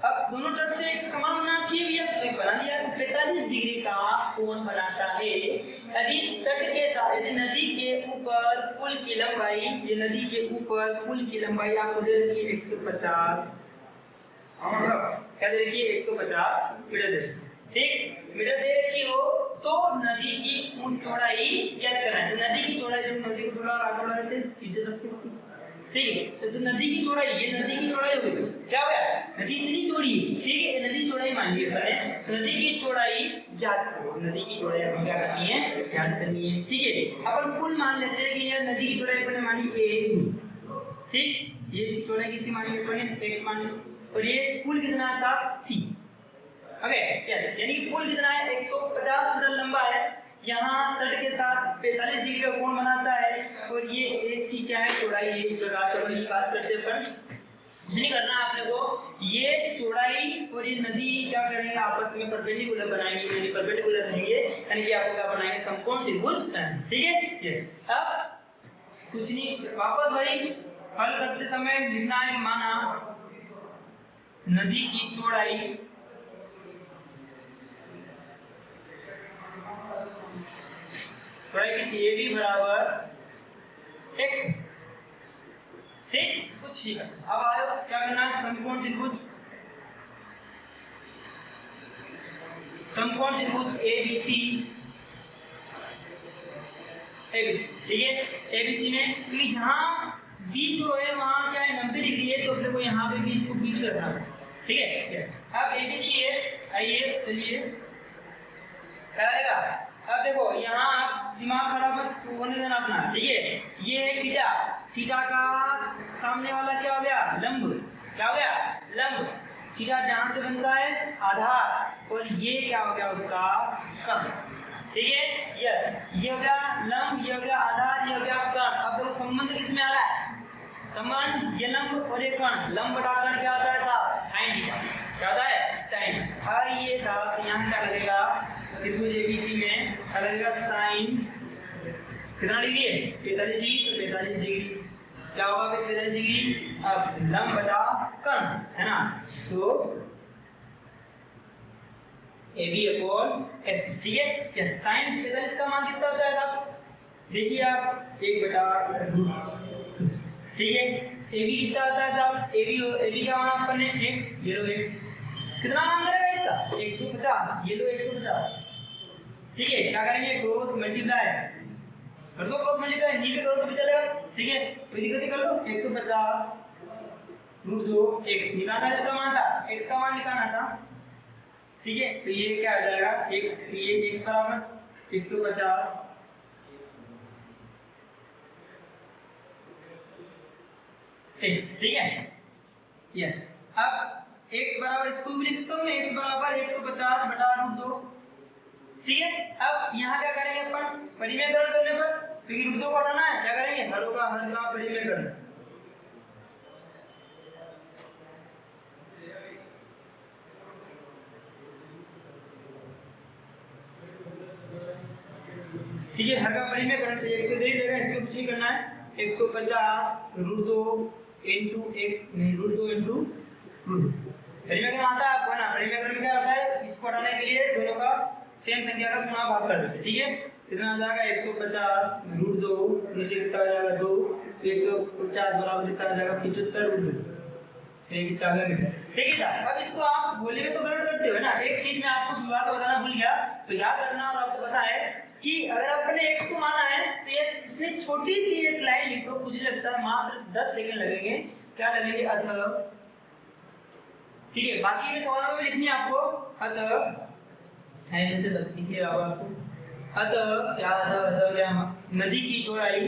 अब दोनों तट से एक समान होना चाहिए भैया, तो बना दिया। 45 डिग्री का कोण बनाता है यदि तट के साथ, यदि नदी के ऊपर पुल की लंबाई, ये नदी के ऊपर पुल की लंबाई आपको दे रखी है 150, क्या दे रखी है, 150 मीटर दे, ठीक, मीटर दे रखी हो, तो नदी की चौड़ाई क्या करना है, तो नदी की चौड़ाई, जो नदी को थोड़ा आगे बढ़ा देते हैं, इज्जत रखते हैं इसकी, ठीक है। तो नदी की चौड़ाई, ये नदी की चौड़ाई हो गई, क्या हो गया, नदी इतनी चौड़ी है, ठीक है, नदी चौड़ाई मान ली अपने, तो नदी की चौड़ाई ज्ञात करो, नदी की चौड़ाई हमें क्या करनी है, ज्ञात करनी है, ठीक है। अपन पुल मान लेते हैं कि ये नदी की चौड़ाई अपने मानी a, ठीक, ये इसकी चौड़ाई कितनी मानी अपने, x मान, और ये पुल कितना है साहब, c, ओके, यस, यानी कि पुल कितना है, 150 मीटर लंबा है, यहाँ तट के साथ 45 डिग्री का कोण बनाता है, और ये इसकी क्या है, चौड़ाई है। इस प्रकार चौड़ाई की बात करते हैं, नहीं करना है आपने को, ये चौड़ाई और ये नदी क्या करेंगे, आपस में परपेंडिकुलर बनाएंगे, यानी परपेंडिकुलर रहेंगे, यानी कि आपको क्या बनाएंगे, समकोण त्रिभुज, ठीक है, यस। अब कुछ नहीं, वापस भाई हल करते समय लिखना है, माना नदी की चौड़ाई ए बी बराबर x, ठीक, कुछ ही करना। अब आयो क्या करना है, समकोण त्रिभुज, समकोण त्रिभुज ABC, ठीक है, ABC में क्योंकि जहाँ बीच जो है वहाँ क्या है 90 डिग्री है, तो अपने को यहाँ पे बीच को बीच रखना है, ठीक है। अब ABC है, आइए चलिए क्या रहेगा, अब देखो यहाँ आप दिमाग खराब होने देना अपना, ठीक है। ये है थीटा, थीटा का सामने वाला क्या हो गया, लंब, क्या हो गया, लंब, थीटा जहाँ से बनता है आधार, और ये क्या हो गया उसका कर्ण, ठीक है, यस, ये हो गया लंब, ये हो गया आधार, ये हो गया कर्ण। अब देखो संबंध किसमें आ रहा है, संबंध ये लंब और ये कर्ण, लंब बटा कर्ण क्या होता है साहब, साइन थीटा, क्या होता है, साइन। अब ये साहब यहाँ क्या लगेगा, त्रिभुज ABC में क्या लगेगा, साइन कितना डिग्री है, 45 डिग्री, तो 45 डिग्री क्या होगा, 45 डिग्री, अब लंब बटा कर्ण, है ना, तो AB अपॉन S, ठीक है, या साइन 45 का मान कितना होता है साहब, देखिए आप 1/√, ठीक है। AB कितना होता है साहब, AB का मान अपन ने x, ये लो x, कितना मान रहेगा इसका, 150, ये लो 150, ठीक है। क्या करेंगे, क्रॉस मल्टीप्लाई कर दो, क्रॉस मल्टीप्लाई नीचे करो तो भी चलेगा, ठीक है, कोई दिक्कत नहीं, कर लो 150√2 x निकालना, इसका मान था, x का मान निकालना था, ठीक है। तो ये क्या हो जाएगा, x, ये x बराबर 150 x, ठीक है, यस। अब x बराबर, इसको भी लिख सकता हूँ मैं, x बराबर 150/√2, ठीक है। अब यहाँ क्या करेंगे अपन, परिमेयकरण करने पर, क्योंकि √2 को हटाना है, क्या करेंगे, हर का परिमेयकरण, ठीक है, हर का परिमेयकरण, तो एक तो दे देगा, इसमें कुछ नहीं करना है, 150√2 इंटू एक, नहीं √2 इंटू √2, परिमेयकरण आता है आपको ना, परिमेयकरण में क्या होता है, इसको हटाने के लिए दोनों का सेम संख्या का गुणा भाग कर देते, ठीक है। कितना आ जाएगा, 150√2, नीचे कितना आ जाएगा 2, 150 बराबर कितना आ जाएगा 75√2, ये कितना आ गया, ठीक है। अब इसको आप बोले में तो गलत करते हो ना, एक चीज मैं आपको शुरुआत में बताना भूल गया, तो याद रखना, और आपको पता है कि अगर आपने x को माना है तो ये इतनी छोटी सी एक लाइन लिखो, कुछ लगता है मात्र 10 सेकंड लगेंगे, क्या लगेंगे, अतः, ठीक है। बाकी भी सवालों में लिखनी है आपको, अतः लिखिए आपको, अतः क्या, नदी की चौड़ाई,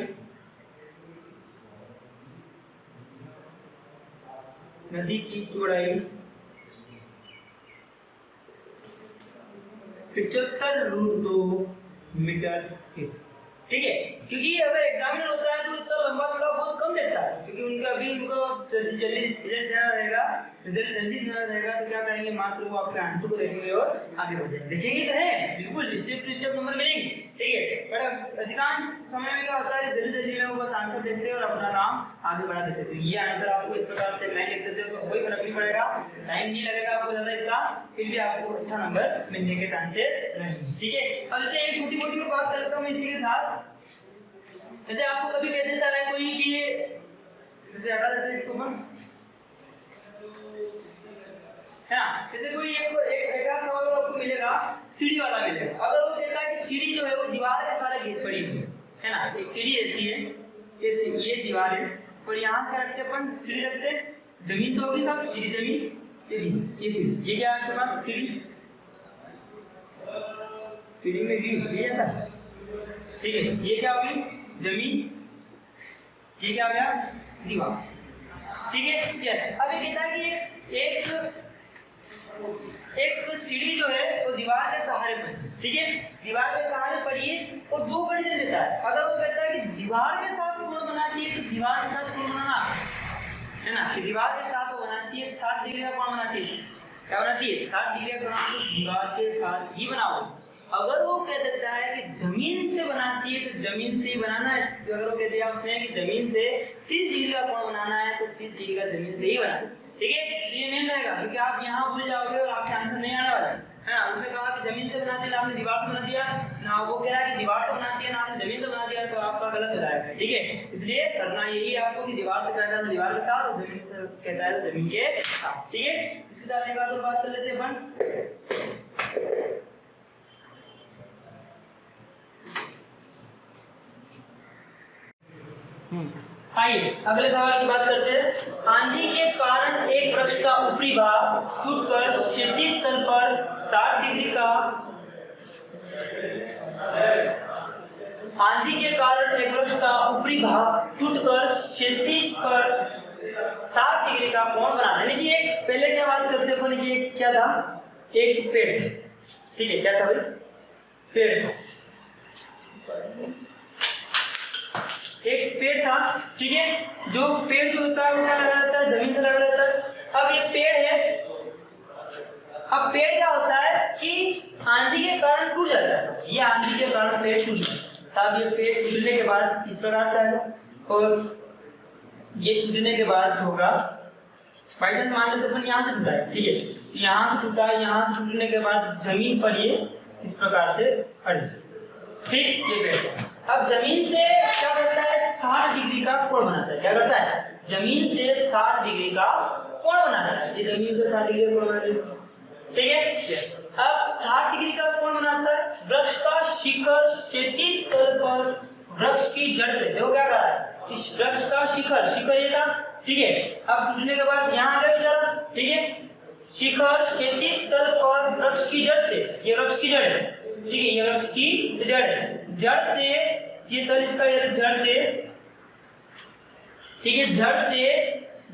नदी की चौड़ाई 75√2 मीटर है, ठीक है, क्योंकि अगर एग्जामिनर होता है तो इतना लंबा थोड़ा बहुत कम देता है, क्योंकि उनका अभी उनको जल्दी रिजल्ट देना रहेगा, रिजल्ट जल्दी देना रहेगा, तो क्या करेंगे, मात्र वो आपके आंसर को देखेंगे और आगे बढ़ जाएंगे। देखेंगे तो है बिल्कुल स्टेप टू स्टेप नंबर मिलेंगे, ठीक है, पर अधिकांश समय में क्या होता है, जल्दी में वो बस आंसर देखते हैं और अपना नाम आगे बढ़ा देते हैं। तो ये आंसर आपको इस प्रकार से लाइन लिख देते हो तो कोई फर्क नहीं पड़ेगा, टाइम नहीं लगेगा आपको ज्यादा इसका, फिर भी आपको अच्छा नंबर मिलने के चांसेस रहेंगे, ठीक है। अब जैसे एक छोटी मोटी बात करता हूँ मैं इसी के साथ, जैसे आपको कभी कह देता है कोई कि जैसे हटा देते हैं इसको हम, है ना, जैसे कोई एक सवाल आपको मिलेगा सीढ़ी वाला मिलेगा, अगर वो कहता है कि सीढ़ी जो है वो दीवार के सारे घेर पड़ी हुई है ना, एक सीढ़ी रहती है, ये दीवार है और यहाँ क्या रखते अपन, सीढ़ी रखते हैं, जमीन तो होगी सब, ये जमीन, ये सीढ़ी, ये क्या आपके पास सीढ़ी में भी ऐसा, ठीक है, ये क्या होगी जमीन, ये क्या हो गया दीवार, ठीक है, यस। अब ये कहता है कि एक सीढ़ी जो है वो दीवार के सहारे पर, ठीक है, दीवार के सहारे पर ये और दो कंडीशन देता है, अगर वो कहता है कि दीवार के साथ कोण बनाती है तो दीवार के साथ कोण बनाना है ना, कि दीवार के साथ वो बनाती है 60 डिग्री का कोण बनाती है, क्या बनाती है 60 डिग्री का कोण, तो दीवार के साथ ही बनाओ। अगर वो कह देता है कि जमीन से बनाती है तो जमीन से ही बनाना है, अगर वो कहते हैं उसने कि जमीन से 30 डिग्री का कोण बनाना है तो 30 डिग्री का जमीन से ही बनाना, ठीक है, ये मेन रहेगा, क्योंकि आप यहाँ भूल जाओगे और आपके आंसर नहीं आने वाला है ना। उसने कहा कि जमीन से बनाती है ना, आपने दीवार से बना दिया ना, वो कह रहा है कि दीवार से बनाती है ना, आपने जमीन से बना दिया, तो आपका गलत हो जाएगा, ठीक है। इसलिए करना यही है आपको कि दीवार से कहता है तो दीवार के साथ और जमीन से कहता है तो जमीन के साथ, ठीक है। इसके साथ एक और बात कर लेते हैं अपन, आइए अगले सवाल की बात करते हैं। आंधी के कारण एक वृक्ष का ऊपरी भाग टूटकर क्षैतिज तल पर 60 डिग्री का, आंधी के कारण एक वृक्ष का ऊपरी भाग टूटकर क्षैतिज पर 60 डिग्री का कोण बना देने की, एक पहले क्या बात करते हैं कि क्या था, एक पेड़, ठीक है, क्या था भाई, पेड़, एक पेड़ था, ठीक है, जो पेड़ जो होता है वो क्या लगा रहता है, जमीन से लगा रहता है। अब ये पेड़ है, अब पेड़ क्या होता है कि आंधी के कारण टूट जाता है, ये आंधी के कारण पेड़ टूट जाता है, ये पेड़ टूटने के बाद इस प्रकार से आएगा और ये टूटने के बाद होगा, बाई चांस मान लेते अपन यहाँ से टूटा है, ठीक है, यहाँ से टूटा, यहाँ से टूटने के बाद जमीन पर ये इस प्रकार से अड़े, ठीक, ये पेड़ अब जमीन से क्या करता है, 60 डिग्री का कोण बनाता है, क्या करता है, जमीन से 60 डिग्री का कोण बनाता है, ये जमीन से 60 डिग्री का कोण बनाता है, ठीक है। अब 60 डिग्री का कोण बनाता है, वृक्ष का शिखर क्षैतिज तल पर वृक्ष की जड़ से, देखो क्या कर रहा है, इस वृक्ष का शिखर ये था, ठीक है, अब टूटने के बाद यहाँ आ गया बेचारा, ठीक है, शिखर क्षैतिज तल पर वृक्ष की जड़ से, ये वृक्ष की जड़ है, ठीक है, ये वृक्ष की जड़ है, जड़ से ये तल इसका जड़ से, ठीक है, जड़ से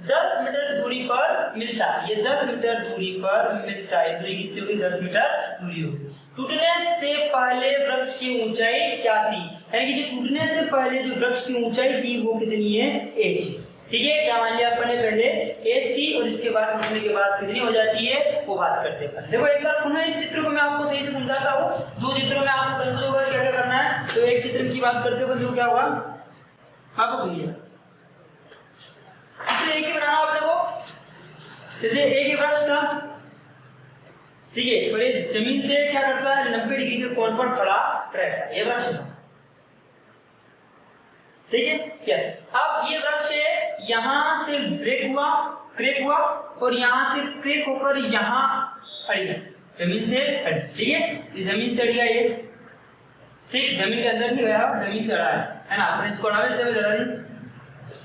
10 मीटर दूरी पर मिलता है, ये 10 मीटर दूरी पर मिलता है, दूरी कितनी होगी, 10 मीटर दूरी होगी। टूटने से पहले वृक्ष की ऊंचाई क्या थी, यानी कि टूटने से पहले जो वृक्ष की ऊंचाई थी वो कितनी है, h, ठीक है, क्या मान लिया अपने पहले h थी और इसके बाद टूटने के बाद कितनी हो जाती है वो बात करते हैं। देखो एक बार पुनः इस चित्र को मैं आपको सही से समझाता हूँ, दो चित्रों में आपको कंफ्यूज होगा क्या क्या करना है, तो एक चित्र की बात करते हुए क्या हुआ आपको सुनिए, चित्र एक ही बनाना आपने को, जैसे एक ही वृक्ष था, ठीक है, और ये जमीन से क्या करता है, 90 डिग्री के कोण पर खड़ा रहता है, ये वृक्ष था, ठीक है, यस। अब ये वृक्ष यहाँ से क्रैक हुआ और यहाँ से क्रैक होकर यहाँ अड़ गया, जमीन से अड़, ठीक है, जमीन से अड़ गया ये, ठीक, जमीन के अंदर नहीं गया, जमीन से अड़ा है ना, अपन इसको अड़ा देते हुए जरा नहीं,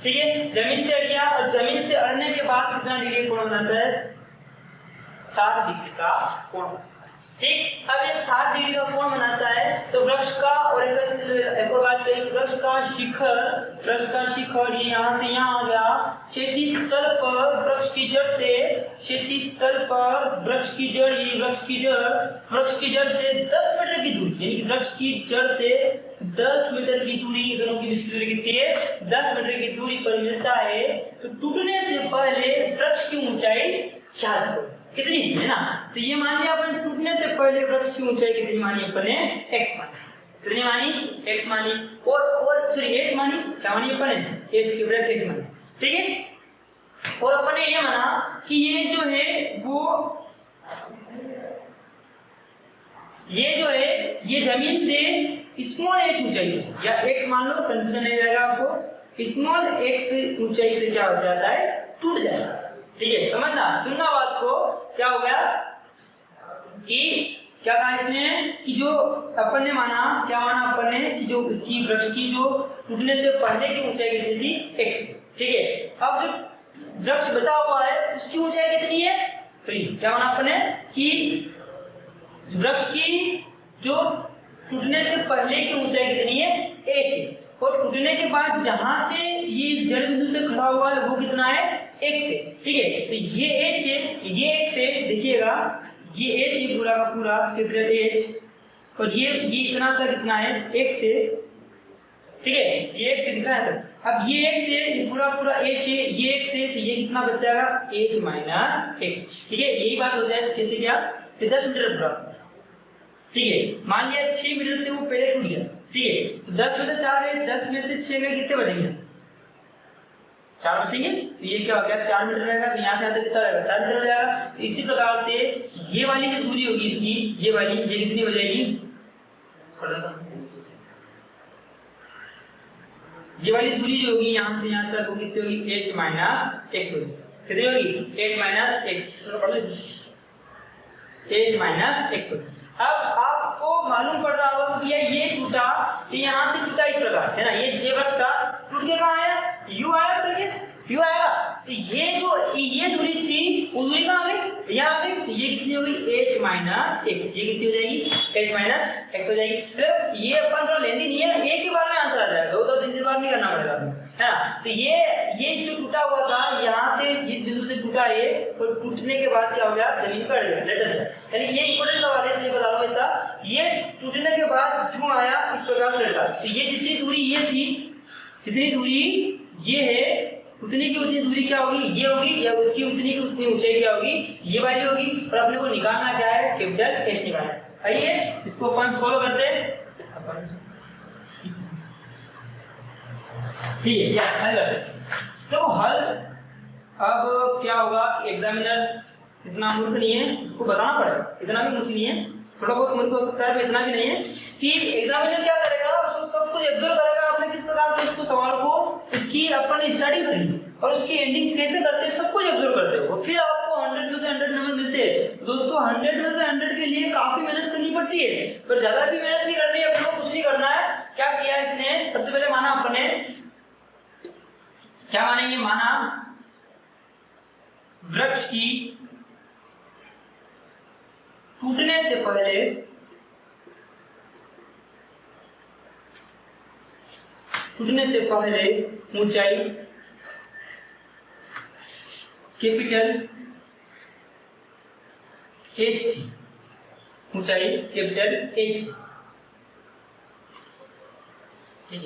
ठीक है, जमीन से अड़ गया और जमीन से अड़ने के बाद कितना डिग्री कोण बनाता है, 60 डिग्री का कोण, ठीक। अब ये 60 डिग्री का कोण बनाता है तो वृक्ष का, और एक और बात करें, वृक्ष का शिखर ये यहाँ से यहाँ आ गया, क्षैतिज तल पर वृक्ष की जड़ से, क्षैतिज तल पर वृक्ष की जड़, ये वृक्ष की जड़ से 10 मीटर की दूरी, यानी कि वृक्ष की जड़ से 10 मीटर की दूरी, दोनों की बीच की दूरी कितनी है 10 मीटर की दूरी पर मिलता है, तो टूटने से पहले वृक्ष की ऊंचाई क्या कितनी है ना। तो ये मान लिया अपन टूटने से पहले वृक्ष की ऊंचाई कितनी मानी अपन ने x मानी, कितनी मानी x मानी, और सॉरी h मानी, क्या मानी अपन ने h के बराबर x मानी, ठीक है। और अपन ने ये माना कि ये जो है वो ये जमीन से स्मॉल h ऊंचाई है, या x मान लो, कंफ्यूजन नहीं रहेगा आपको, स्मॉल x ऊंचाई से क्या हो जाता है टूट जाता है, ठीक है। समझना, सुनना बात को, क्या हो गया कि क्या कहा इसने कि जो अपन ने माना, क्या माना अपन ने कि जो इसकी वृक्ष की जो टूटने से पहले की ऊंचाई कितनी थी x, ठीक है। अब जो वृक्ष बचा हुआ है उसकी ऊंचाई कितनी है 3, क्या माना अपन ने कि वृक्ष की जो टूटने से पहले की ऊंचाई कितनी है h है, और टूटने के बाद जहां से ये इस जड़ बिंदु से खड़ा हुआ है वो कितना है x है, ठीक है। तो ये h है, ये x है, देखिएगा ये h है पूरा का पूरा कैपिटल H, और ये इतना सा कितना है x है, ठीक है, ये x दिखा है। तो अब ये x है, ये पूरा पूरा h है, ये x है, तो ये कितना बच जाएगा h माइनस x, ठीक है। यही बात हो जाए कैसे क्या 10 मीटर पूरा, ठीक है। मान लिया 6 मीटर से वो पहले टूट गया, ठीक है। तो 10 में से 4 है, 10 में से 6 गए, कितने बचेंगे 4 बचेंगे, तो ये क्या हो गया 4 मीटर रहेगा, तो यहाँ से यहाँ तक कितना रहेगा 4 मीटर हो जाएगा। तो इसी प्रकार से ये वाली जो दूरी होगी इसकी, ये वाली, ये कितनी हो जाएगी, ये वाली दूरी जो होगी यहाँ से यहाँ तक वो कितनी होगी h माइनस x होगी, कितनी होगी h minus x, h minus x होगी। अब आपको मालूम पड़ रहा होगा कि ये टूटा, तो यहाँ से टूटा इस प्रकार से, है ना, ये वृक्ष का टूट के कहाँ है u आया करके, u आएगा। तो ये जो ये दूरी थी वो दूरी कहाँ आ गई, यहाँ आ गई, तो ये कितनी होगी h माइनस x, ये कितनी हो जाएगी h माइनस x हो जाएगी। तो ये अपन थोड़ा लेंदी नहीं है, एक ही बार में आंसर आ जाएगा, 2-3 बार नहीं करना पड़ेगा, है ना। तो ये जो टूटा हुआ था यहाँ से जिस बिंदु से टूटा है, तो टूटने के बाद क्या हो गया जमीन पर अड़ गया, लेटर है, यानी ये इंपॉर्टेंट सवाल है इसलिए बता रहा हूँ इतना। ये टूटने के बाद क्यों आया इस प्रकार से लटा, तो ये जितनी दूरी ये थी, जितनी दूरी ये है, उतनी की उतनी दूरी क्या होगी ये होगी, या उसकी उतनी की उतनी ऊंचाई क्या होगी ये वाली होगी, और अपने को निकालना क्या है कैपिटल H निकालना है। आइए इसको अपन फॉलो करते हैं, ठीक है, या हल करते हैं। तो हल अब क्या होगा, एग्जामिनर इतना मूर्ख नहीं है, उसको बताना पड़ेगा, इतना भी मूर्ख नहीं है, थोड़ा बहुत मूर्ख हो सकता है, इतना भी नहीं है कि एग्जामिनर क्या करेगा, उसको सब कुछ ऑब्जर्व करेगा, आपने किस प्रकार से इसको सवाल को इसकी अपन स्टडी करेंगे और उसकी एंडिंग कैसे करते हैं सब कुछ ऑब्जर्व करते हो, फिर आपको 100 में से 100 नंबर मिलते हैं। दोस्तों 100 में से 100 के लिए काफी मेहनत करनी पड़ती है, पर ज्यादा भी मेहनत नहीं करनी है, अपने को कुछ नहीं करना है। क्या किया इसने, सबसे पहले माना अपने, क्या मानेंगे, माना वृक्ष की टूटने से पहले ऊंचाई कैपिटल H थी, ऊंचाई कैपिटल H, ठीक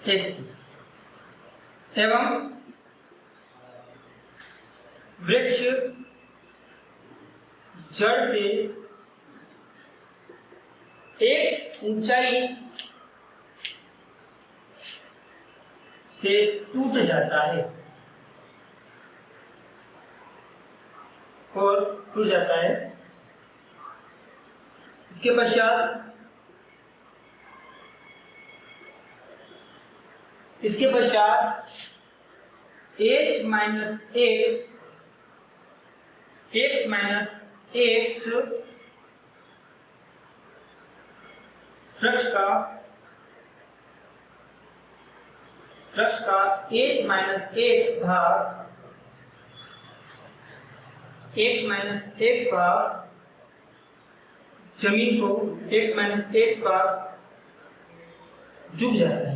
है, एवं वृक्ष जड़ से एक ऊंचाई से टूट जाता है और टूट जाता है। इसके पश्चात h माइनस x वृक्ष का h माइनस x भाग जमीन को x माइनस x भाग झुक जाता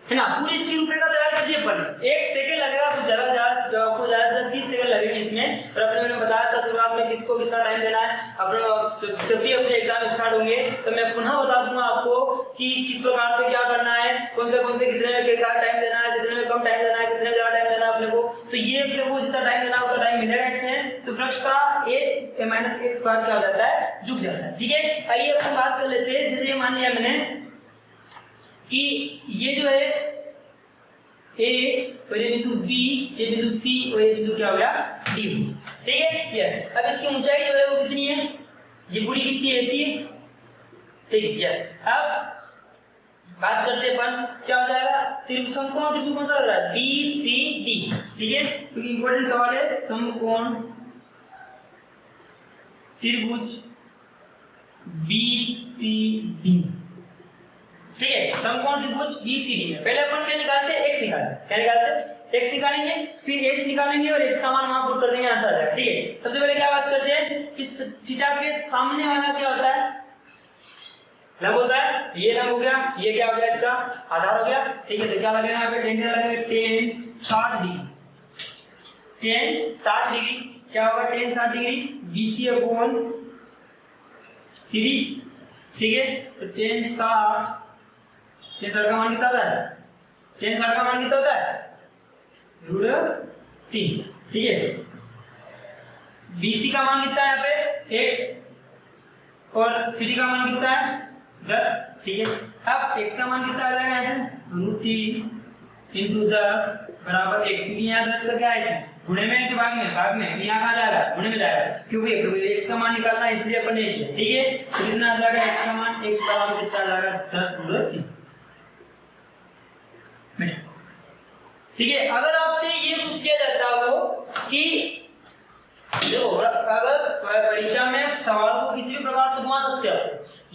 है ना। पूरी इसकी रूपरेखा तैयार कर दी अपन, 1 सेकंड लगेगा, तो ज्यादा इसमें। और अपने मैंने बताया था शुरुआत में किसको कितना टाइम देना है। अपने जब भी अपने एग्जाम स्टार्ट होंगे तो मैं पुनः बता दूंगा आपको कि किस प्रकार से क्या करना है, कौन से कितने में क्या टाइम देना है, कितने में कम टाइम देना है, कितने ज्यादा टाइम देना है अपने को। तो ये अपने को जितना टाइम देना उतना टाइम मिलेगा इसमें। तो वृक्ष का एज माइनस एक्स बार क्या हो जाता है, झुक जाता है। ठीक है, आइए अपन बात कर लेते हैं। जैसे ये मान लिया मैंने कि ये जो है ए और ये बिंदु बी, ये बिंदु सी और ये बिंदु क्या हो गया डी। ठीक है, यस। अब इसकी ऊंचाई जो है वो कितनी है, ये पूरी कितनी है, ऐसी है। ठीक है, यस। अब बात करते हैं अपन क्या हो जाएगा, त्रिभुज समकोण त्रिभुज कौन सा लग रहा है, बी सी डी। ठीक है, क्योंकि इंपॉर्टेंट सवाल है समकोण त्रिभुज बी सी डी। ठीक है, समकोण त्रिभुज बीसीडी में पहले अपन क्या निकालते हैं, एक्स निकालते हैं। क्या निकालते हैं, एक्स निकालेंगे, फिर एच निकालेंगे और एक्स का मान वहां पुट कर देंगे, आंसर आ जाएगा। ठीक है, सबसे पहले क्या बात करते हैं, इस थीटा के सामने वाला क्या होता है, लंब होता है। ये लंब हो गया, ये क्या हो गया, इसका आधार हो गया। ठीक है, तो क्या लगेगा यहाँ पे, टेन लगेगा, टेन 60 डिग्री। टेन 60 डिग्री क्या होगा, ten 60 degree BC upon CD. ठीक है, तो टेन 60 का मान कितना होता है, टेन 60 का मान कितना होता है, √3। ठीक है, बीसी का मान कितना है यहाँ पे x और सीडी का मान कितना है 10। ठीक है, अब x का मान कितना आ जाएगा यहाँ से, √3 × 10 बराबर x। क्योंकि यहाँ 10 का क्या है, इसमें गुणे में कि भाग में, भाग में, यहाँ कहाँ जाएगा, गुणे में जाएगा। क्योंकि x का मान निकालना है इसलिए अपन ने किया। ठीक है, तो कितना आ जाएगा x का मान, x बराबर कितना आ जाएगा 10 √3। ठीक है, अगर आपसे ये पूछ किया जाता हो कि देखो अगर परीक्षा में सवाल को किसी भी प्रकार से घुमा सकते हो,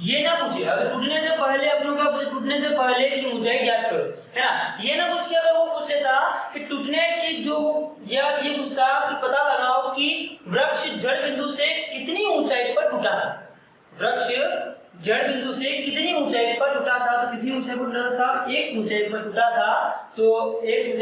ये ना पूछे अगर टूटने से पहले अपनों का टूटने से पहले की ऊंचाई ज्ञात करो, है ना। ये ना पूछ के अगर वो पूछ लेता कि टूटने की जो या ये पूछता कि पता लगाओ कि वृक्ष जड़ बिंदु से कितनी ऊंचाई पर टूटा था, वृक्ष जड़ बिंदु से कितनी ऊंचाई पर टूटा था, तो कितनी ऊंचाई पर टूटा था, एक ऊंचाई पर टूटा था। तो एक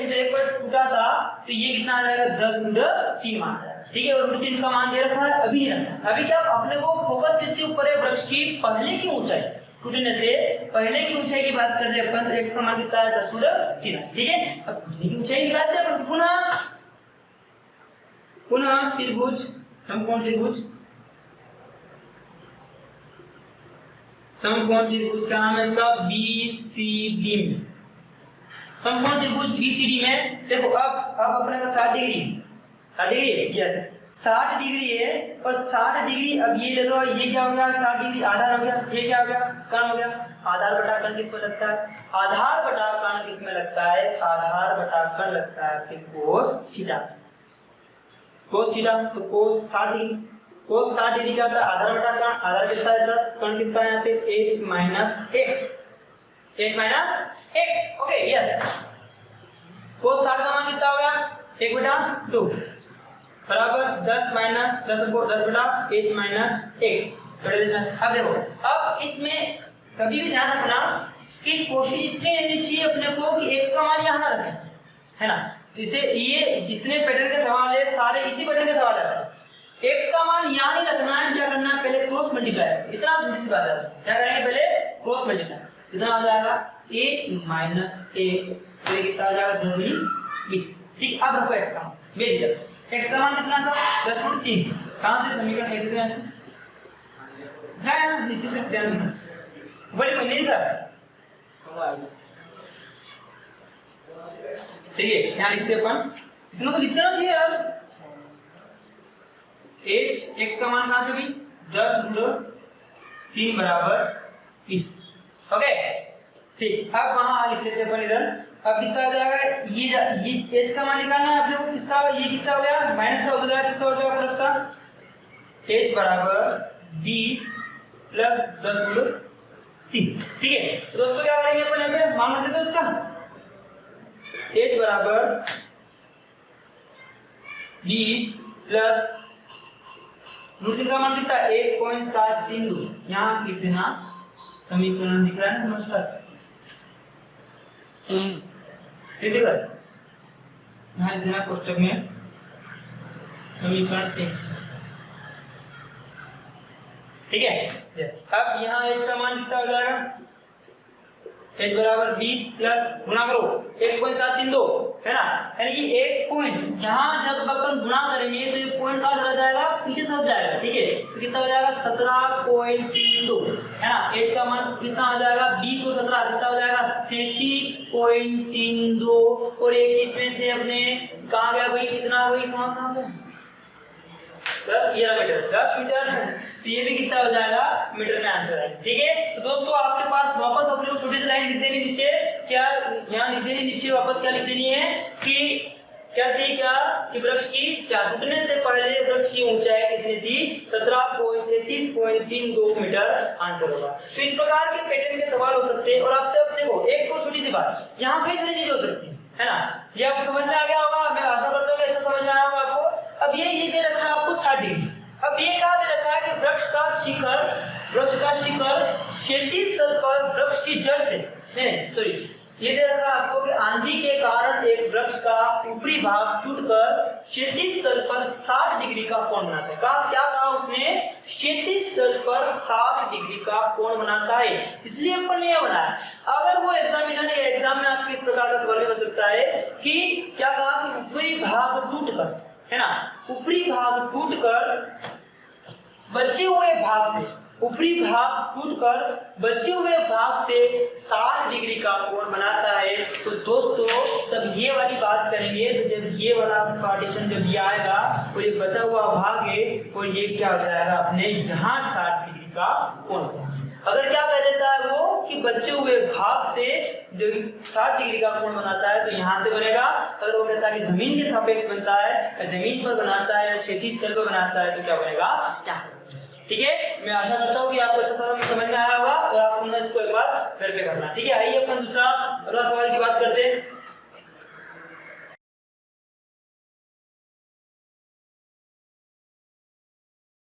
ऊंचाई पर टूटा था, तो ये कितना आ जाएगा 10 √3 मान आ जाएगा। ठीक है, और √3 का मान दे रखा है, अभी रखा। अभी क्या अपने को फोकस किसके ऊपर है, वृक्ष की पहले की ऊंचाई, टूटने से पहले की ऊंचाई की बात कर रहे हैं अपन। x का मान कितना है 10 √3। ठीक है, अब टूटने की ऊंचाई निकालते हैं पुनः त्रिभुज समकोण त्रिभुज का नाम है इसका बीसीडी में। समकोण त्रिभुज बीसीडी में देखो अब अपने का 60 डिग्री यस 60 डिग्री है, और 60 डिग्री अब ये ले लो, ये क्या हो गया 60 डिग्री आधार हो गया, ये क्या हो गया कर्ण हो गया। आधार बटा कर्ण किसमें लगता है, आधार बटा कर्ण किसमें लगता है, आधार बटा कर्ण लगता है फिर कोस थीटा। तो कोस 60 डिग्री, कोस 60 डिग्री क्या होता है, आधार बटा कर्ण, आधार कितना है 10, कर्ण कितना है यहाँ पे h - x। ओके यस, कोस 60 का मान कितना हो गया 1/2 बराबर 10 - 10 बटा h - x। अब देखो, अब इसमें कभी भी ध्यान रखना कि कोशिश इतनी रहनी चाहिए अपने को कि x का मान यहाँ ना रखें, है ना। इसे ये जितने पैटर्न के सवाल है सारे इसी पैटर्न के सवाल आते हैं। x का मान यहाँ नहीं रखना है, क्या करना है पहले क्रॉस मल्टीप्लाई, इतना छोटी सी बात है, क्या करेंगे पहले क्रॉस मल्टीप्लाई, कितना आ जाएगा h - x, तो ये कितना आ जाएगा 2 × 20। ठीक, अब रखो x का मान बेसिक, x का मान कितना था 10/3। कहां से समीकरण लिख देते हैं, ध्यान नीचे से ध्यान देना, बड़ी कोई नहीं दिखा। ठीक है, यहाँ लिखते हैं अपन, इतना तो लिखना चाहिए यार। h x का मान कहां से भी 10/3 बराबर 20। ओके ठीक, अब वहां लिख लेते हैं अपन इधर। अब कितना आ जाएगा, ये h का मान निकालना है अपने को, किसका, ये कितना हो गया माइनस का हो जाएगा, किसका हो जाएगा प्लस का, h बराबर 20 प्लस 10/3। ठीक है, तो दोस्तों क्या करेंगे अपन यहाँ पे मान देते हैं उसका, h बराबर 20 प्लस √3 का मान कितना 1.732। यहाँ कितना समीकरण दिख रहा है नमस्कार, ठीक है। यहाँ लिख देना कोष्टक में समीकरण 23, ठीक है। यस, अब यहाँ h का मान कितना हो जाएगा, h बराबर 20 प्लस गुणा करो 1.732 है ना, यानी कि एक पॉइंट यहाँ जब अपन गुणा करेंगे तो ये पॉइंट कहाँ चला जाएगा, पीछे चला जाएगा, ठीक है। तो कितना हो जाएगा 17.32 है ना, h का मान कितना हो जाएगा 20 और 17 कितना हो जाएगा 37.32 और एक इसमें से अपने कहाँ गया भाई, कितना भाई कहाँ गया 10 मीटर, 10 मीटर, तो ये भी कितना हो जाएगा मीटर में आंसर है, ठीक है। तो दोस्तों आपके पास वापस अपने को छोटी सी लाइन लिख देनी नीचे, क्या यहाँ लिख देनी नीचे, वापस क्या लिख देनी है कि क्या थी, क्या कि वृक्ष की क्या टूटने से पहले वृक्ष की ऊंचाई कितनी थी, 37.32 मीटर आंसर होगा। तो इस प्रकार के पैटर्न के सवाल हो सकते हैं। और आपसे अब देखो एक और छोटी सी बात, यहाँ कई सारी चीजें हो सकती है ना, ये आपको समझ में आ गया होगा, मैं आशा करता हूँ कि अच्छा समझ में आया होगा आपको। अब ये दे रखा है आपको 60 डिग्री, अब ये क्या दे रखा है कि वृक्ष का शिखर क्षैतिज तल पर वृक्ष की जड़ से ये दे रखा है आपको कि आंधी के कारण एक वृक्ष का ऊपरी भाग टूटकर क्षैतिज तल पर 60 डिग्री का कोण बनाता है। क्या कहा उसने, क्षैतिज तल पर 60 डिग्री का कोण बनाता है, इसलिए अपन ने यह बनाया। अगर वो एग्जाम में आपके इस प्रकार का सवाल बन सकता है कि क्या कहा कि ऊपरी भाग टूटकर, है ना, ऊपरी भाग टूटकर बचे हुए भाग से, ऊपरी भाग टूटकर बचे हुए भाग से 60 डिग्री का कोण बनाता है। तो दोस्तों तब ये वाली बात करेंगे, तो जब ये वाला पार्टीशन जब ये आएगा और ये बचा हुआ भाग है और ये क्या हो जाएगा अपने यहाँ 60 डिग्री का कोण। अगर क्या कह देता है वो कि बचे हुए भाग से 60 डिग्री का कोण बनाता है, तो यहाँ से बनेगा। अगर वो कहता है कि जमीन के सापेक्ष बनता है, जमीन पर बनाता है या क्षैतिज तल पर बनाता है, तो क्या बनेगा, क्या, ठीक है। मैं आशा करता हूँ कि आपको अच्छा समझ में आया होगा और आप इसको एक बार घर पे करना, ठीक है। आइए अपन दूसरा अगला सवाल की बात करते हैं।